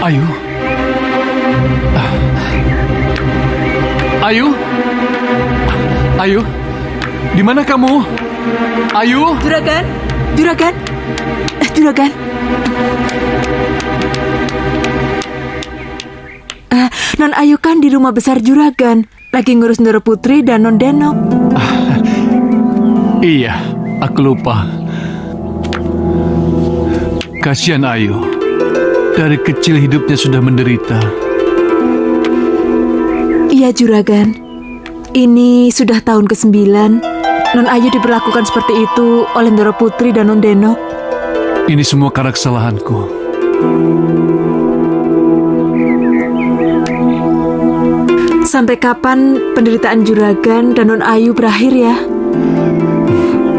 Ayu. Ayu. Ayu. Di mana kamu? Ayu. Juragan. Juragan. Juragan. Non Ayu kan di rumah besar Juragan. Lagi ngurus Ndoro Putri dan Non Denok. Iya, aku lupa. Kasihan Ayu. Dari kecil hidupnya sudah menderita. Iya, Juragan. Ini sudah tahun ke-9. Non Ayu diperlakukan seperti itu oleh Ndoro Putri dan Non Denok. Ini semua karena kesalahanku. Sampai kapan penderitaan Juragan dan Non Ayu berakhir ya?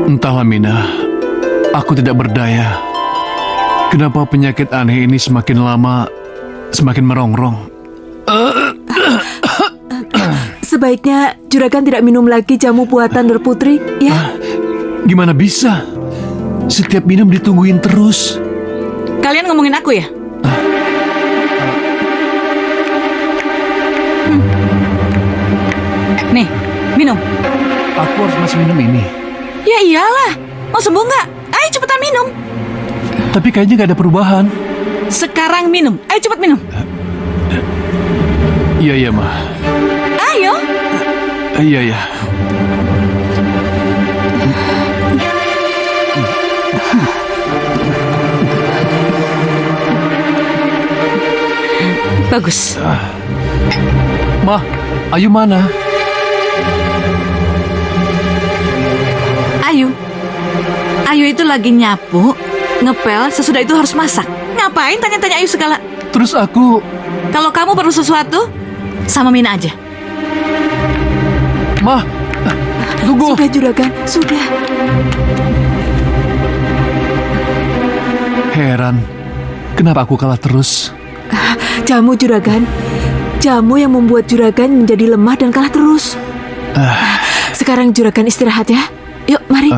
Entahlah, Mina. Aku tidak berdaya. Kenapa penyakit aneh ini semakin lama semakin merongrong? Sebaiknya Juragan tidak minum lagi jamu buatan Ndoro Putri, ya? Gimana bisa? Setiap minum ditungguin terus. Kalian ngomongin aku ya? Nih, minum. Aku harus masih minum ini. Ya iyalah, mau sembuh nggak? Ayo cepetan minum. Tapi kayaknya nggak ada perubahan. Sekarang minum, ayo cepat minum. Iya, iya, Ma. Ayo. Iya, iya. Bagus. Ma, Ayu mana? Ayu itu lagi nyapu, ngepel, sesudah itu harus masak. Ngapain tanya-tanya Ayu segala? Terus aku... Kalau kamu perlu sesuatu, sama Mina aja. Ma, tunggu. Sudah Juragan, sudah. Heran, kenapa aku kalah terus? Jamu Juragan. Jamu yang membuat Juragan menjadi lemah dan kalah terus. Sekarang Juragan istirahat ya. Yuk, mari.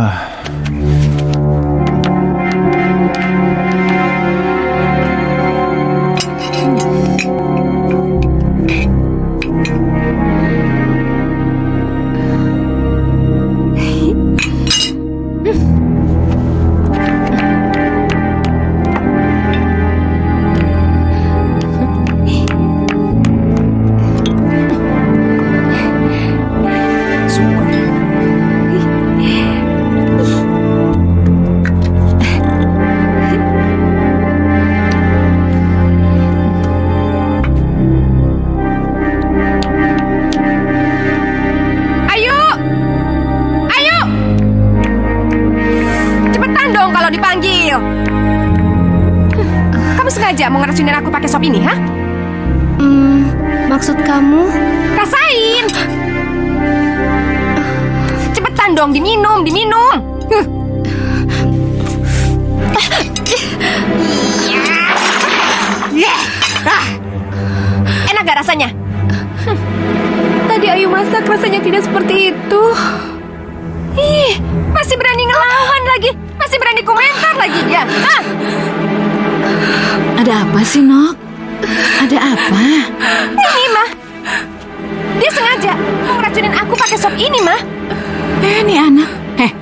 sengaja mau ngeracunin aku pakai sop ini, ha? Maksud kamu? Rasain! Cepetan dong, diminum, diminum. Enak gak rasanya? Tadi Ayu masak rasanya tidak seperti itu. Ih, masih berani ngelawan lagi. Masih berani komentar lagi, ya? Ah! Ada apa sih, Nok? Ada apa? Ini, Mah. Dia sengaja mau ngeracunin aku pakai sop ini, Mah. Ini anak.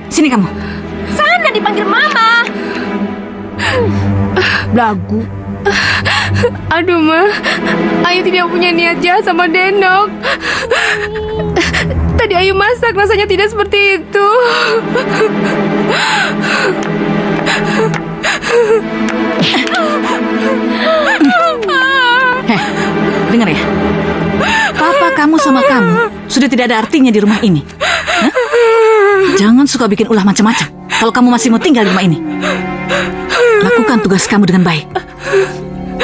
Sini kamu. Sana dipanggil Mama. Belagu. Aduh, Ma. Ayu tidak punya niat jahat sama Denok. Tadi Ayu masak rasanya tidak seperti itu. Dengar ya. Papa kamu sama kamu sudah tidak ada artinya di rumah ini. Hah? Jangan suka bikin ulah macam-macam. Kalau kamu masih mau tinggal di rumah ini, lakukan tugas kamu dengan baik.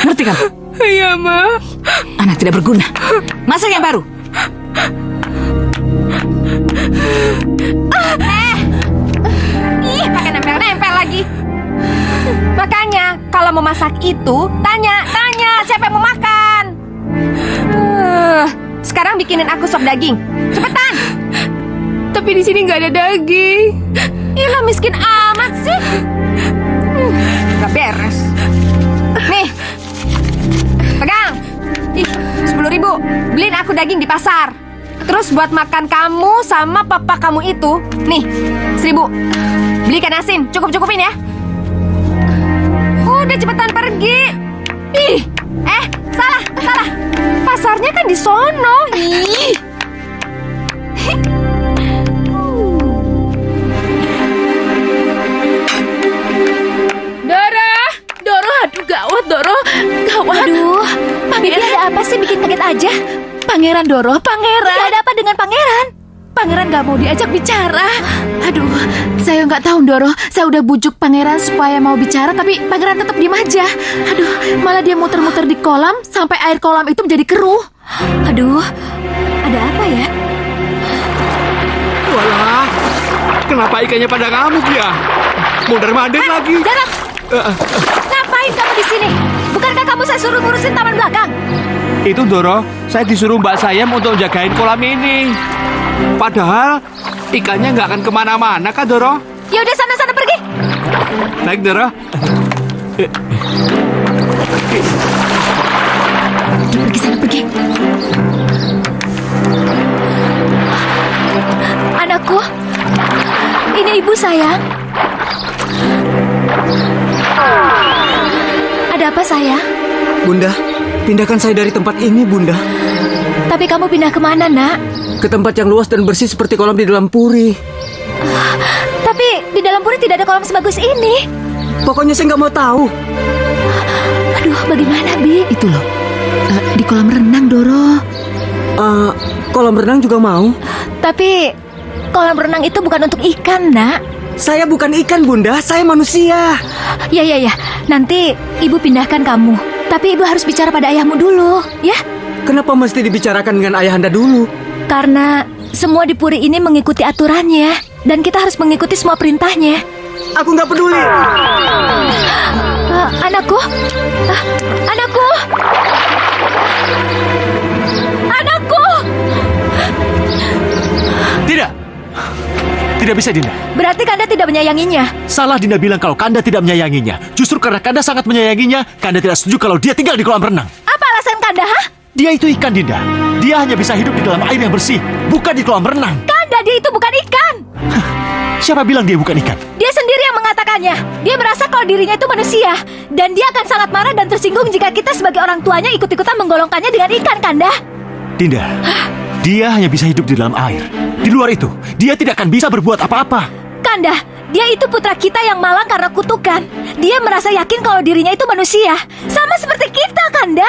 Ngerti kamu? Iya, Ma. Anak tidak berguna. Masak yang baru. Ih, pakai nempel-nempel lagi. Makanya, kalau mau masak itu, tanya siapa yang mau makan. Sekarang bikinin aku sop daging. Cepetan. Tapi di sini nggak ada daging. Ilah, miskin amat sih. Gak beres. Nih, pegang. Ih, 10.000. Beliin aku daging di pasar. Terus buat makan kamu sama papa kamu itu, nih, 1.000. Beli ikan asin, cukup-cukupin ya. Udah cepetan pergi. Ih, salah. Pasarnya kan di sono. Ih. Doro, aduh gawat, Doro. Gawat. Aduh, Bibi ada apa sih bikin kaget aja? Pangeran, Doro, pangeran. Ada apa dengan pangeran? Pangeran gak mau diajak bicara. Aduh, saya nggak tahu, Doro. Saya udah bujuk pangeran supaya mau bicara, tapi pangeran tetap diem aja. Aduh, malah dia muter-muter di kolam sampai air kolam itu menjadi keruh. Aduh, ada apa ya? Walah, kenapa ikannya pada ngamuk ya? Mondar-mandir lagi. Denok! Ngapain kamu di sini? Bukankah kamu saya suruh ngurusin taman belakang? Itu, Doro, saya disuruh Mbak Sayam untuk jagain kolam ini. Padahal ikannya nggak akan kemana-mana, kan, Doro? Ya udah, sana pergi. Baik, Doro. Pergi sana, pergi. Anakku, ini ibu sayang. Ada apa, sayang? Bunda, pindahkan saya dari tempat ini, Bunda. Tapi kamu pindah kemana, nak? Ke tempat yang luas dan bersih seperti kolam di dalam puri. Tapi di dalam puri tidak ada kolam sebagus ini. Pokoknya saya nggak mau tahu. Aduh, bagaimana, Bi? Itu loh, di kolam renang, Doro. Kolam renang juga mau. Tapi kolam renang itu bukan untuk ikan, nak. Saya bukan ikan, Bunda. Saya manusia. Ya. Nanti ibu pindahkan kamu. Tapi ibu harus bicara pada ayahmu dulu, ya? Kenapa mesti dibicarakan dengan ayahanda dulu? Karena semua di puri ini mengikuti aturannya. Dan kita harus mengikuti semua perintahnya. Aku nggak peduli. Anakku. Anakku. Anakku. Tidak. Tidak bisa, Dinda. Berarti Kanda tidak menyayanginya. Salah Dinda bilang kalau Kanda tidak menyayanginya. Justru karena Kanda sangat menyayanginya, Kanda tidak setuju kalau dia tinggal di kolam renang. Apa alasan Kanda, ha? Dia itu ikan, Dinda. Dia hanya bisa hidup di dalam air yang bersih, bukan di kolam renang. Kanda, dia itu bukan ikan. Siapa bilang dia bukan ikan? Dia sendiri yang mengatakannya. Dia merasa kalau dirinya itu manusia. Dan dia akan sangat marah dan tersinggung jika kita sebagai orang tuanya ikut-ikutan menggolongkannya dengan ikan, Kanda. Dinda, dia hanya bisa hidup di dalam air. Di luar itu, dia tidak akan bisa berbuat apa-apa. Kanda, dia itu putra kita yang malang karena kutukan. Dia merasa yakin kalau dirinya itu manusia. Sama seperti kita, Kanda.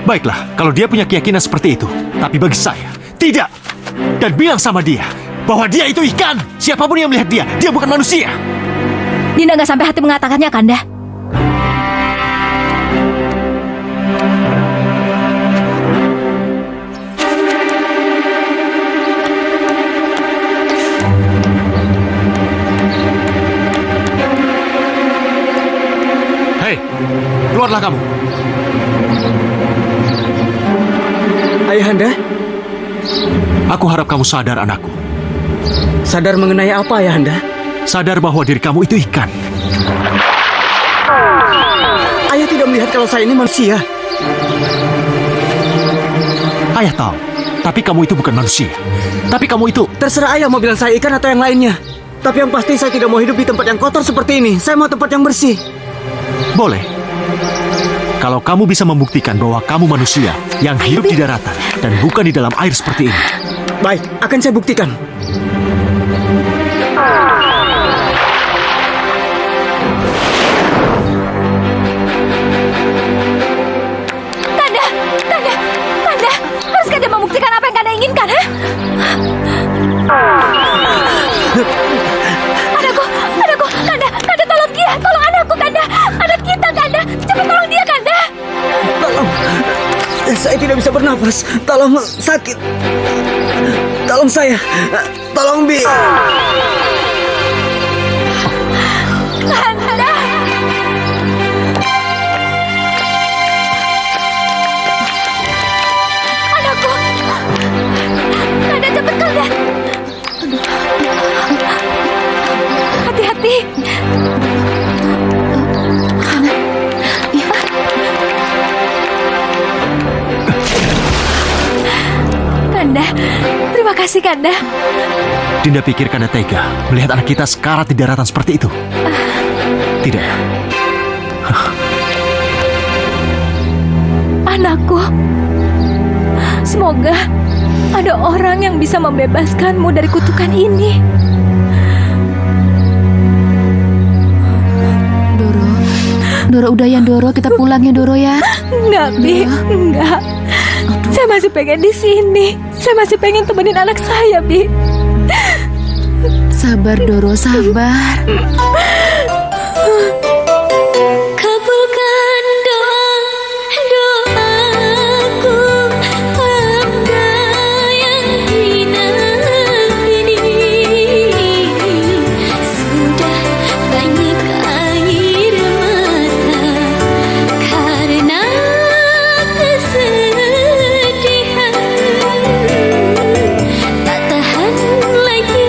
Baiklah, kalau dia punya keyakinan seperti itu. Tapi bagi saya, tidak. Dan bilang sama dia bahwa dia itu ikan. Siapapun yang melihat dia bukan manusia. Dinda nggak sampai hati mengatakannya, Kanda. Hei, keluarlah kamu. Ayahanda, aku harap kamu sadar, anakku. Sadar mengenai apa, Ayahanda? Sadar bahwa diri kamu itu ikan. Ayah tidak melihat kalau saya ini manusia. Ayah tahu, tapi kamu itu bukan manusia. Tapi kamu itu... Terserah ayah mau bilang saya ikan atau yang lainnya. Tapi yang pasti saya tidak mau hidup di tempat yang kotor seperti ini. Saya mau tempat yang bersih. Boleh. Kalau kamu bisa membuktikan bahwa kamu manusia yang hidup di daratan dan bukan di dalam air seperti ini. Baik, akan saya buktikan. Kanda, harus Kanda membuktikan apa yang Kanda inginkan, ha? Anakku, Kanda tolong dia, tolong anakku, Kanda, anak kita, Kanda, cepat tolong dia, Kanda. Tolong, saya tidak bisa bernafas. Tolong, sakit. Tolong saya, tolong Bi. Kanda. Anakku, Kanda cepat, Kanda. Hati-hati. Kanda, terima kasih, Kanda. Dinda pikir Kanda tega melihat anak kita sekarat di daratan seperti itu. Tidak. Anakku, semoga ada orang yang bisa membebaskanmu dari kutukan ini. Doro, udah ya Doro, kita pulang ya Doro ya. Enggak, Bi, enggak. Saya masih pengen di sini. Saya masih pengen temenin anak saya, Bi. Sabar Doro, sabar. Kabulkan doaku, hamba yang hina ini. Sudah banyak air mata karena kesedihan. Tak tahan lagi.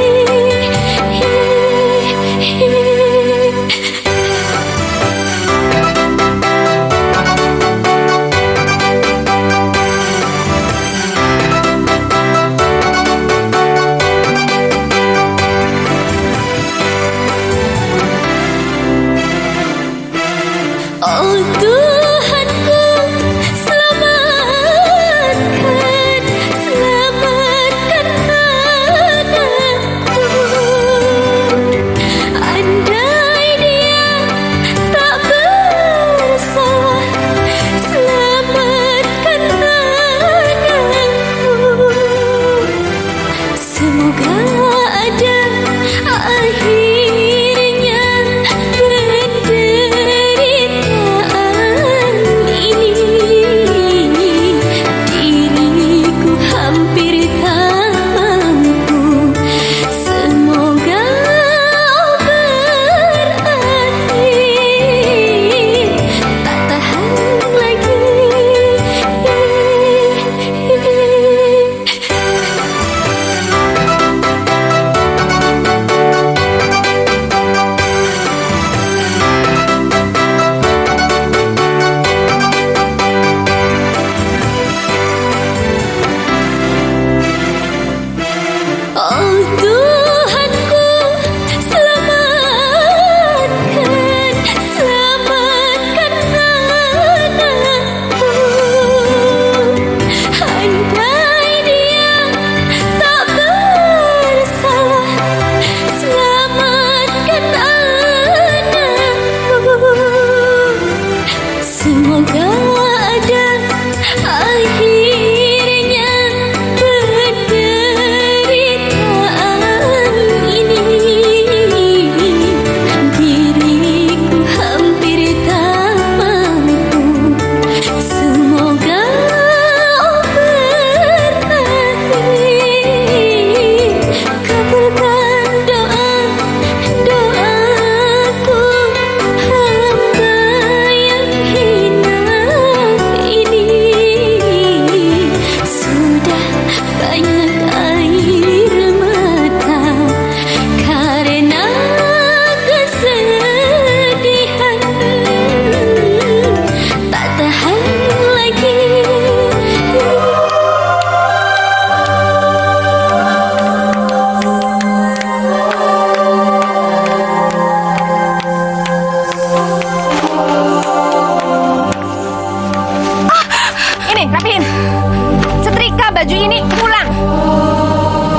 baju ini pulang.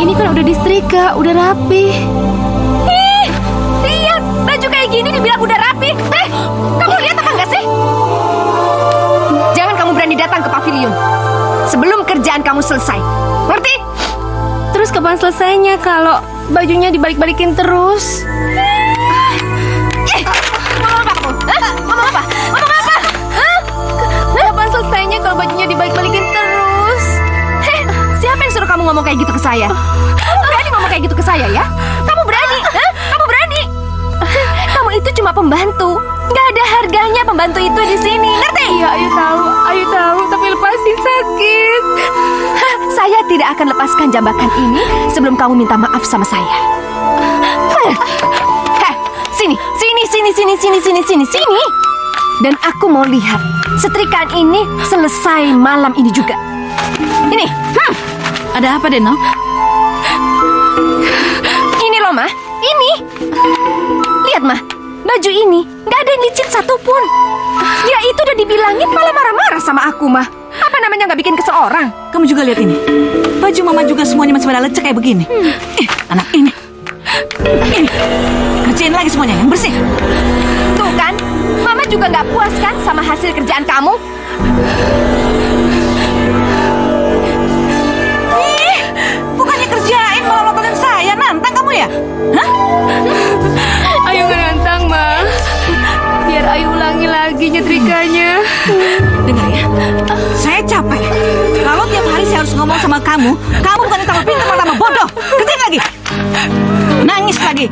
Ini kan udah disetrika, udah rapi. Ih, lihat baju kayak gini dibilang udah rapi. Kamu lihat apa enggak sih? Jangan kamu berani datang ke pavilion sebelum kerjaan kamu selesai. Ngerti? Terus kapan selesainya kalau bajunya dibalik-balikin terus? Ngomong apa kamu? Ngomong apa? Ngomong apa? Kapan selesainya kalau bajunya dibalik-balikin terus? Siapa yang suruh kamu ngomong kayak gitu ke saya? Berani ngomong kayak gitu ke saya ya? Kamu berani? Kamu berani? Kamu itu cuma pembantu. Nggak ada harganya pembantu itu di sini. Ngerti? Iya, Ayu tahu, tapi lepasin sakit. Saya tidak akan lepaskan jambakan ini sebelum kamu minta maaf sama saya. Sini. Dan aku mau lihat setrikaan ini selesai malam ini juga. Ini. Ada apa, Deno? Ini loh, Ma. Ini. Lihat, Ma. Baju ini nggak ada yang licin satupun. Dia itu udah dibilangin malah marah-marah sama aku, Ma. Apa namanya nggak bikin kesel orang? Kamu juga lihat ini. Baju Mama juga semuanya masih pada lecek kayak begini. Anak ini. Kerjain lagi semuanya, yang bersih. Tuh kan, Mama juga nggak puas kan sama hasil kerjaan kamu? Bukannya kerjain, malah lototin saya. Nantang kamu ya? Hah? Ayu nggak nantang, Ma. Biar Ayu ulangi lagi nyetrikanya. Dengar ya, saya capek. Kalau tiap hari saya harus ngomong sama kamu bukan tambah pintar, malah tambah bodoh. Kerjain lagi. Nangis lagi.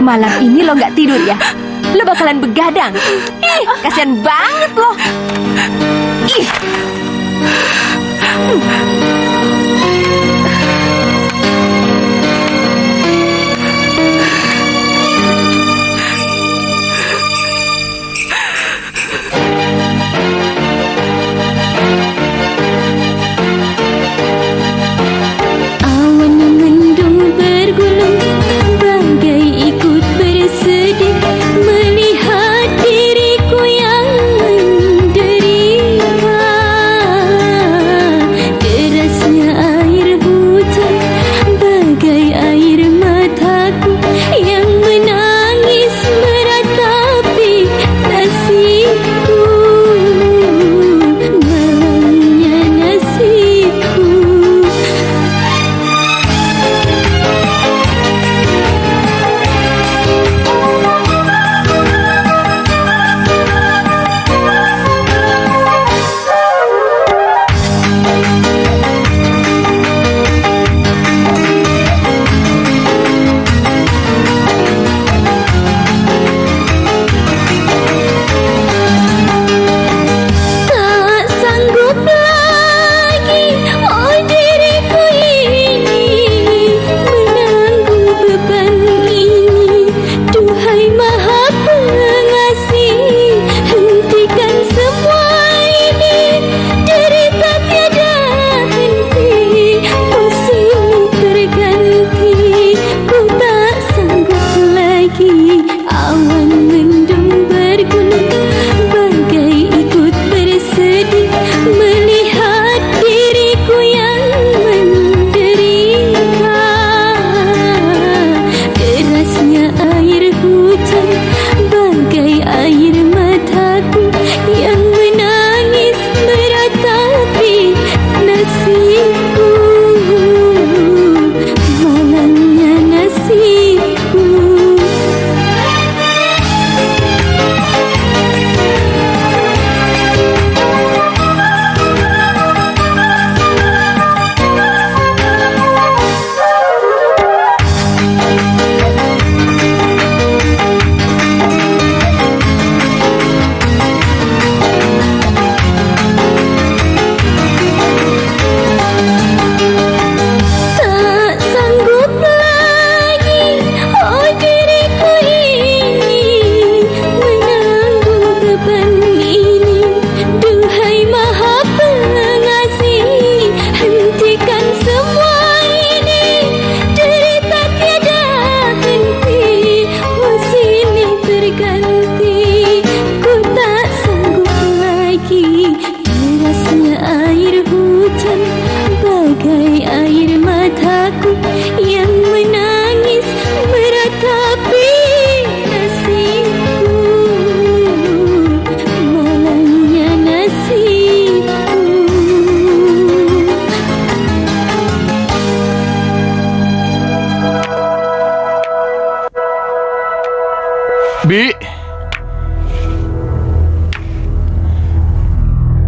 Malam ini lo nggak tidur ya? Lo bakalan begadang. Ih, kasihan banget lo. Ih. Awan mendung bergulung bagai ikut bersedih melihat diriku yang menderita. Terasa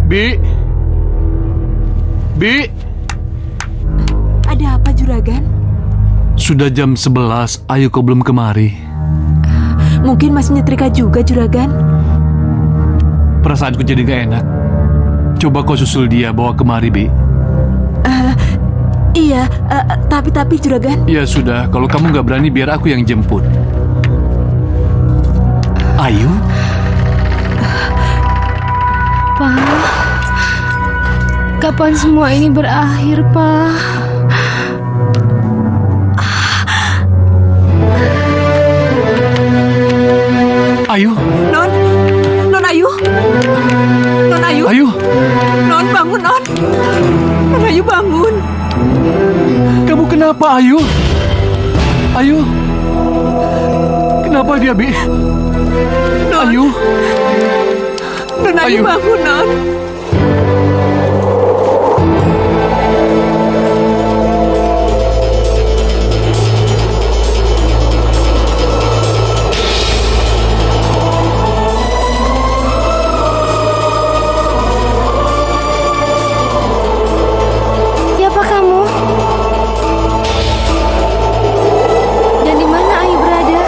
Bi. Bi. Ada apa, Juragan? Sudah jam 11, Ayu kok belum kemari? Mungkin masih nyetrika juga, Juragan. Perasaanku jadi gak enak. Coba kau susul dia bawa kemari, Bi. Iya, tapi Juragan. Ya sudah, kalau kamu gak berani biar aku yang jemput. Ayu? Pak, kapan semua ini berakhir, Pak? Ayu? Non Ayu? Non Ayu? Ayu? Non, bangun, Non. Non Ayu, bangun. Kamu kenapa, Ayu? Ayu? Kenapa dia, Bi? Non. Ayu? Non Ayu, bangun, Non. Siapa kamu? Dan di mana Ayu berada?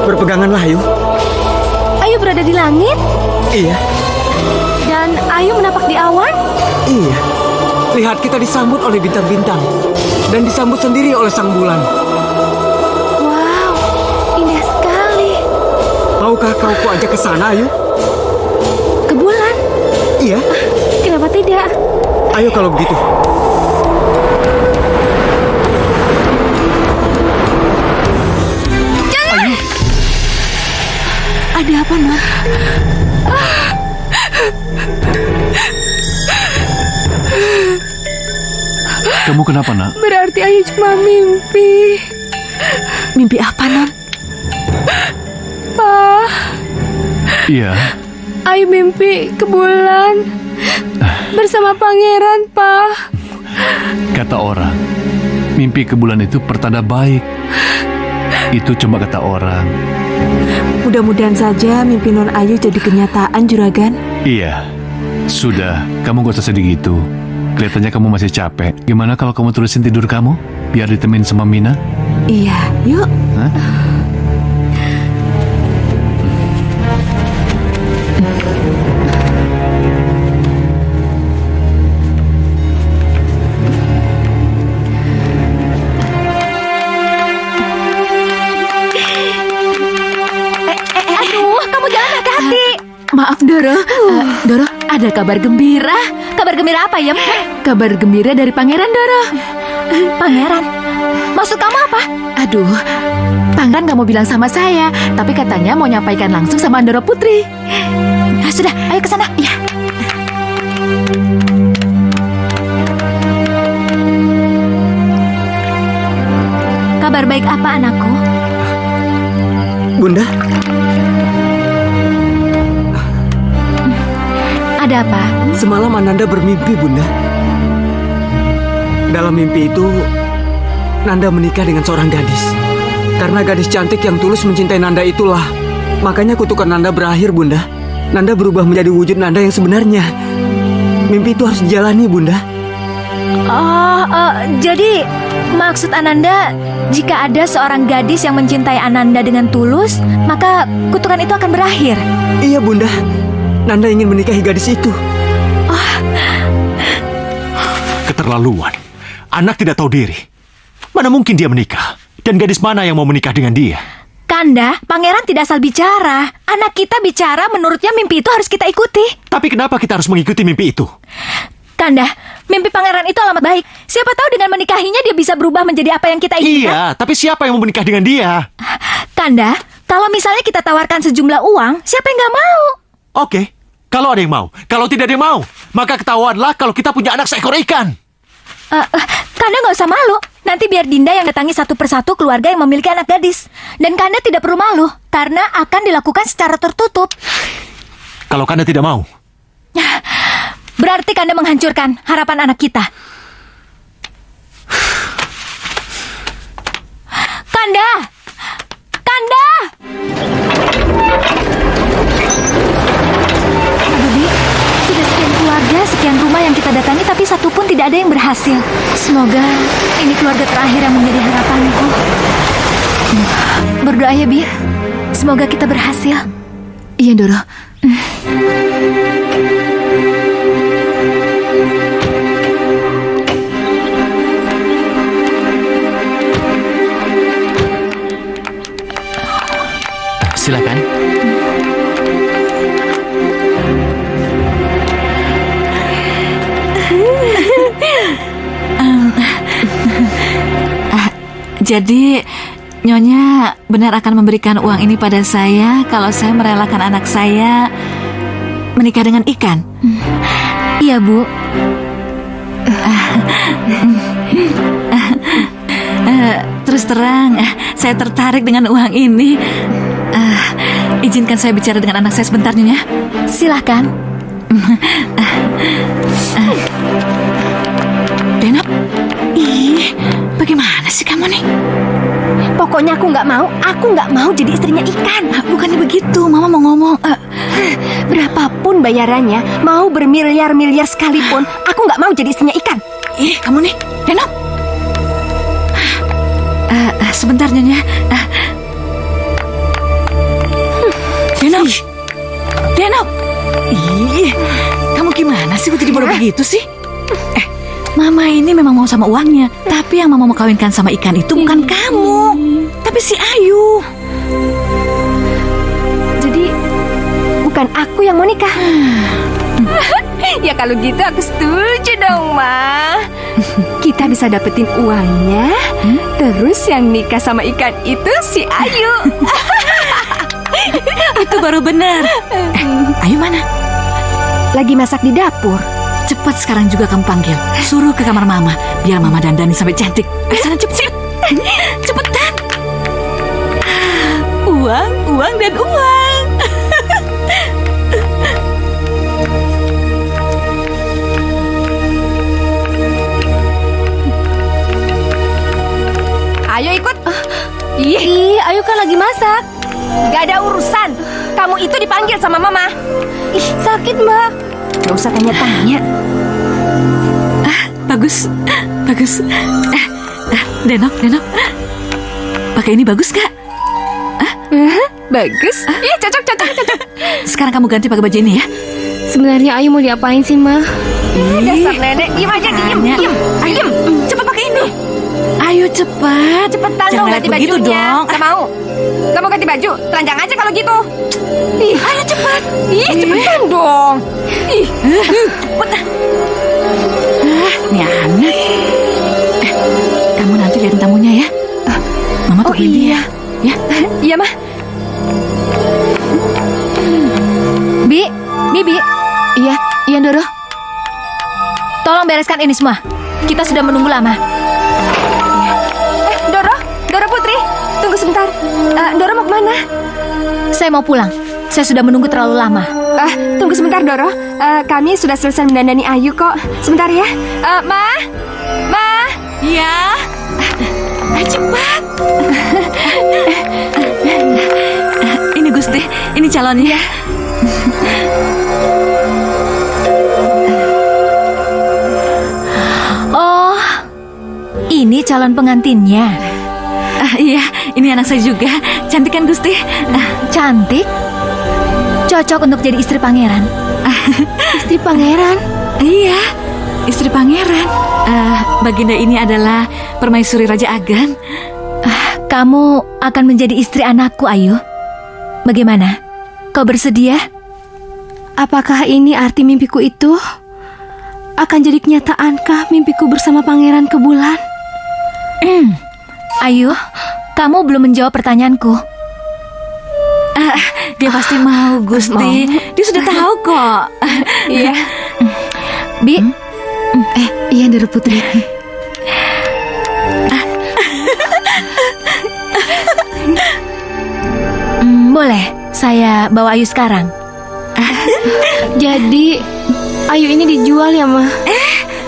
Berpeganganlah, Ayu. Ayu berada di langit? Iya. Dan Ayu menapak di awan? Iya. Lihat, kita disambut oleh bintang-bintang. Dan disambut sendiri oleh sang bulan. Wow, indah sekali. Maukah kau kuajak ke sana, Ayu? Ke bulan? Iya. Kenapa tidak? Ayo kalau begitu. Ayu. Ada apa, Non? Kamu kenapa, Nak? Berarti Ayu cuma mimpi. Mimpi apa, Non? Pak, Iya. Ayu mimpi ke bulan bersama pangeran, Pak. Kata orang, mimpi ke bulan itu pertanda baik. Itu cuma kata orang. Mudah-mudahan saja mimpi Non Ayu jadi kenyataan, Juragan. Iya. Sudah, kamu gak usah sedih gitu. Kelihatannya kamu masih capek. Gimana kalau kamu terusin tidur kamu? Biar ditemenin sama Mina. Iya, yuk. Hah? Aduh, kamu jalan hati-hati. Maaf, Doro. Doro, ada kabar gembira. Kabar gembira apa, Yem? Kabar gembira dari Pangeran, Doro. Pangeran? Maksud kamu apa? Aduh, Pangeran gak mau bilang sama saya, tapi katanya mau nyampaikan langsung sama Andoro Putri. Ya, sudah, ayo ke sana. Ya. Kabar baik apa, anakku? Bunda, Ada apa? semalam Ananda bermimpi, Bunda. Dalam mimpi itu, Nanda menikah dengan seorang gadis. Karena gadis cantik yang tulus mencintai Nanda itulah, makanya kutukan Nanda berakhir, Bunda. Nanda berubah menjadi wujud Nanda yang sebenarnya. Mimpi itu harus dijalani, Bunda. Jadi maksud Ananda, jika ada seorang gadis yang mencintai Ananda dengan tulus, maka kutukan itu akan berakhir. Iya, Bunda. Nanda ingin menikahi gadis itu. Keterlaluan. Anak tidak tahu diri. Mana mungkin dia menikah? Dan gadis mana yang mau menikah dengan dia? Kanda, pangeran tidak asal bicara. Anak kita bicara, menurutnya mimpi itu harus kita ikuti. Tapi kenapa kita harus mengikuti mimpi itu? Kanda, mimpi pangeran itu amat baik. Siapa tahu dengan menikahinya dia bisa berubah menjadi apa yang kita inginkan. Iya, tapi siapa yang mau menikah dengan dia? Kanda, kalau misalnya kita tawarkan sejumlah uang, siapa yang nggak mau? Oke, kalau ada yang mau. Kalau tidak ada yang mau, maka ketahuanlah kalau kita punya anak seekor ikan. Kanda nggak usah malu. Nanti biar Dinda yang datangi satu persatu keluarga yang memiliki anak gadis. Dan Kanda tidak perlu malu, karena akan dilakukan secara tertutup. Kalau Kanda tidak mau, berarti Kanda menghancurkan harapan anak kita. Kanda! Kanda! ada yang berhasil. Semoga ini keluarga terakhir yang menjadi harapanku. Berdoa ya, Bi. Semoga kita berhasil. Iya, Doro. Silakan. Jadi Nyonya benar akan memberikan uang ini pada saya kalau saya merelakan anak saya menikah dengan ikan? Iya, Bu. Terus terang, saya tertarik dengan uang ini. Izinkan saya bicara dengan anak saya sebentar, Nyonya. Silahkan. Denok, bagaimana sih kamu nih? Pokoknya aku nggak mau jadi istrinya ikan. Bukannya begitu, Mama mau ngomong. Berapapun bayarannya, mau bermiliar-miliar sekalipun, aku nggak mau jadi istrinya ikan. Kamu nih, Denok. Sebentar, Nyonya. Denok. Denok. Kamu gimana sih kok jadi bodoh begitu sih? Mama ini memang mau sama uangnya, tapi yang Mama mau kawinkan sama ikan itu bukan kamu, tapi si Ayu. Jadi bukan aku yang mau nikah. Ya kalau gitu aku setuju dong, Ma. Kita bisa dapetin uangnya, terus yang nikah sama ikan itu si Ayu. Itu baru benar. Ayu mana? Lagi masak di dapur. Cepat sekarang juga kamu panggil. Suruh ke kamar Mama, biar Mama dandani sampai cantik. Sana cepet. Cepetan. Uang dan uang. Ayo ikut. Ayo kan lagi masak. Gak ada urusan. Kamu itu dipanggil sama Mama. Sakit, Mbak. Gak usah tanya-tanya. Bagus. Denok. Pakai ini bagus gak? Bagus. Cocok. Sekarang kamu ganti pakai baju ini ya. Sebenarnya Ayu mau diapain sih, Ma? Dasar nenek. Diem aja, diem. Cepat pakai ini. Ayo cepat. Cepetan dong ganti begitu bajunya. dong. Gak mau. Gak mau ganti baju. Telanjang aja kalau gitu. Ayo cepat. Cepetan dong. Cepet. Ini anak. Kamu nanti lihat tamunya ya. Mama tungguin dia. Ya. Iya, Ma. Bibi. Iya, Doro. Tolong bereskan ini semua. Kita sudah menunggu lama. Doro Putri, tunggu sebentar. Doro mau kemana? Saya mau pulang. Saya sudah menunggu terlalu lama. Tunggu sebentar, Doro. Kami sudah selesai mendandani Ayu kok. Sebentar ya. Ma. Iya. Cepat. Ini Gusti, ini calonnya. Oh, ini calon pengantinnya. Iya, ini anak saya juga. Cantik kan Gusti? Cantik? Cocok untuk jadi istri pangeran. Istri pangeran? Iya, istri pangeran. Baginda ini adalah permaisuri Raja Agang. Kamu akan menjadi istri anakku, Ayu. Bagaimana? Kau bersedia? Apakah ini arti mimpiku itu? Akan jadi kenyataankah mimpiku bersama Pangeran ke bulan? Ayu, kamu belum menjawab pertanyaanku. Dia pasti mau, Gusti. Dia sudah tahu kok. Iya. Bi. Iya, Doro Putri. Boleh, saya bawa Ayu sekarang. Jadi, Ayu ini dijual ya, Ma?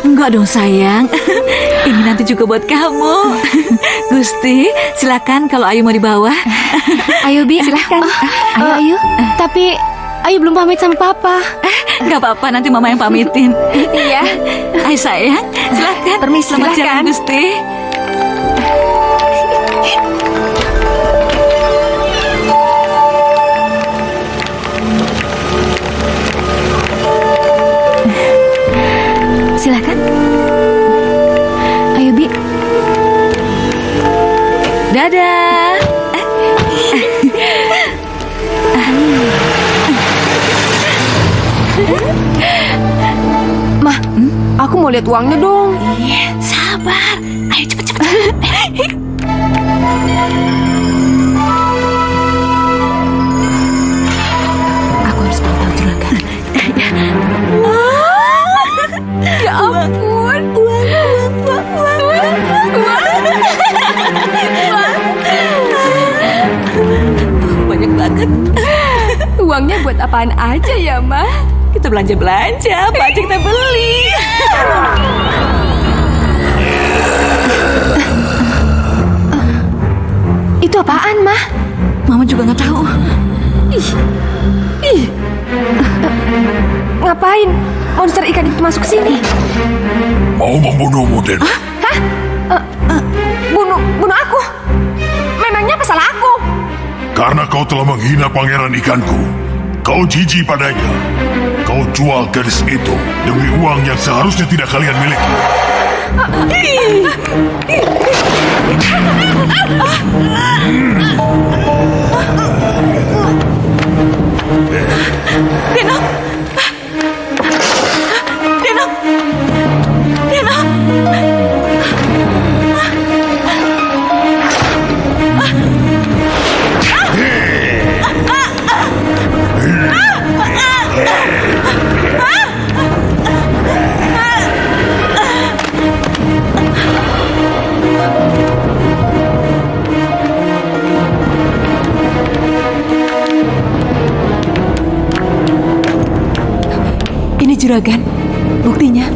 Enggak dong sayang. Ini nanti juga buat kamu. Gusti, silakan kalau Ayu mau dibawa. Ayo Bi, silakan. Ayo. Tapi Ayu belum pamit sama Papa. Gak apa-apa, nanti Mama yang pamitin. Iya. Ayo sayang, silakan. Permisi, Selamat silakan. jalan, Gusti. Silakan. Ayo, Bi. Dadah. Mah, aku mau lihat uangnya dong. Iya, sabar. Ayo cepet-cepet. Aku harus beritahu juragan. Ya ampun. Banyak banget. Uangnya buat apaan aja ya, Mah? Kita belanja-belanja, apa aja kita beli. Itu apaan, Mah? Mama juga nggak tahu. Ih. Ngapain monster ikan itu masuk ke sini? Mau membunuhmu, Den. Hah? Bunuh aku? Memangnya apa salah aku? Karena kau telah menghina pangeran ikanku. Kau jijik padanya. Kau jual gadis itu demi uang yang seharusnya tidak kalian miliki. Deno. Deno. Deno. Ini juragan, buktinya.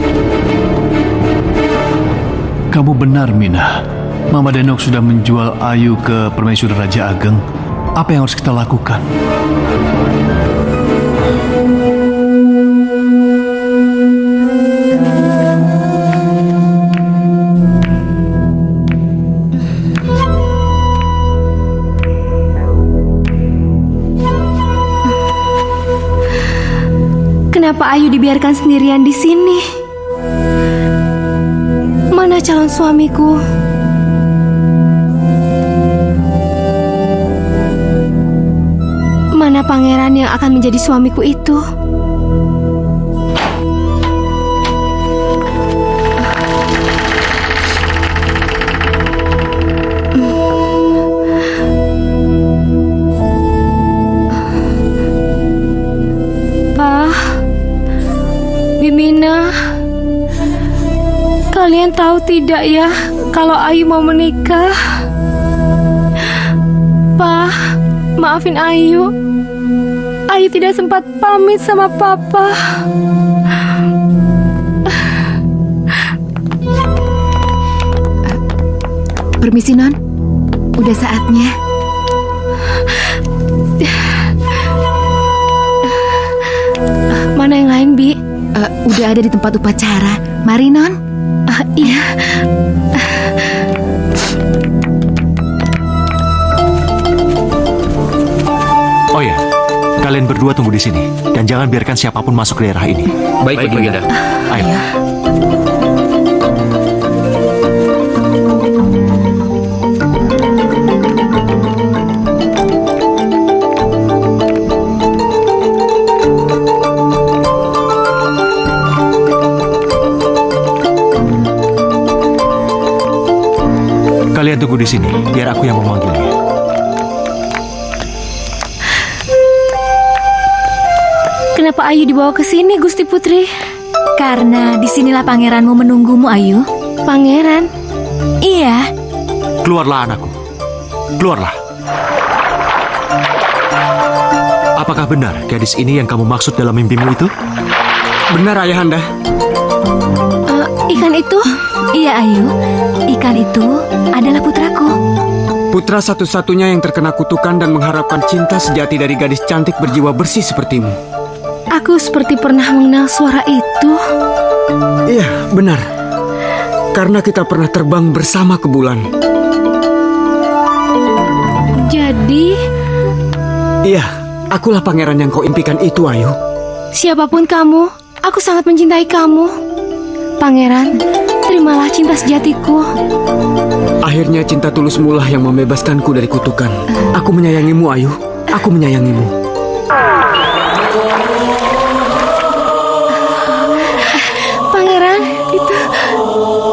Kamu benar, Mina. Mama Denok sudah menjual Ayu ke Permaisuri Raja Ageng. Apa yang harus kita lakukan? Kenapa Ayu dibiarkan sendirian di sini? Mana calon suamiku? Mana pangeran yang akan menjadi suamiku itu? Bimina, kalian tahu tidak ya kalau Ayu mau menikah? Pak, maafin Ayu. Ayu tidak sempat pamit sama Papa. Permisi, Non. Udah saatnya. Mana yang lain, Bi? Udah ada di tempat upacara. Mari, Non. Iya. Oh ya, kalian berdua tunggu di sini dan jangan biarkan siapapun masuk ke daerah ini. Baik, Baginda. Ayo. Kalian tunggu di sini, biar aku yang memanggilnya. Kenapa Ayu dibawa ke sini, Gusti Putri? Karena disinilah pangeranmu menunggumu, Ayu. Pangeran? Iya. Keluarlah, anakku. Keluarlah. Apakah benar gadis ini yang kamu maksud dalam mimpimu itu? Benar, Ayahanda. Ikan itu? Iya, Ayu. Ikan itu adalah putraku. Putra satu-satunya yang terkena kutukan dan mengharapkan cinta sejati dari gadis cantik berjiwa bersih sepertimu. Aku seperti pernah mengenal suara itu. Iya, benar. Karena kita pernah terbang bersama ke bulan. Jadi, Iya, akulah pangeran yang kau impikan itu, Ayu. siapapun kamu, aku sangat mencintai kamu. Pangeran, terimalah cinta sejatiku. Akhirnya cinta tulusmu lah yang membebaskanku dari kutukan. Aku menyayangimu, Ayu. Aku menyayangimu. Pangeran, itu...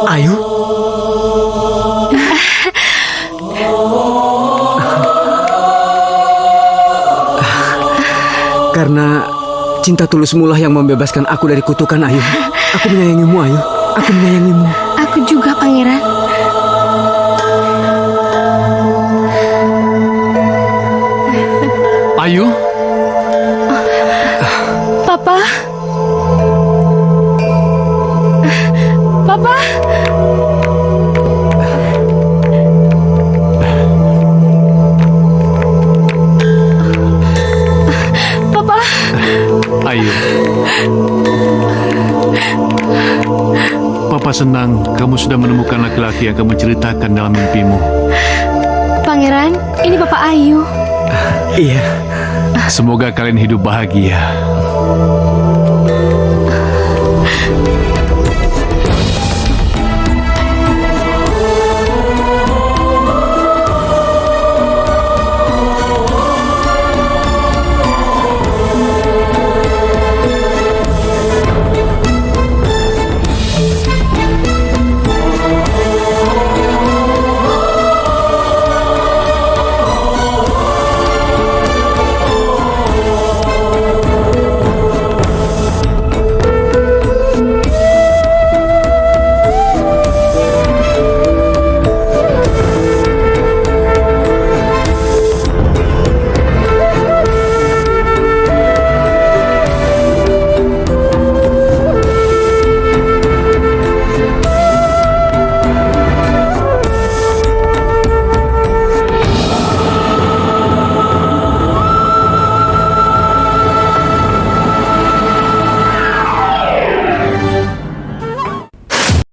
Ayu? Karena cinta tulusmu lah yang membebaskan aku dari kutukan, Ayu. Aku menyayangimu, Ayu. Aku menyayangimu. Aku juga, Pangeran. Ayu? Papa? Papa? Papa? Ayu. Papa senang kamu sudah menemukan laki-laki yang kamu ceritakan dalam mimpimu. Pangeran, ini Bapak Ayu. Iya. Semoga kalian hidup bahagia.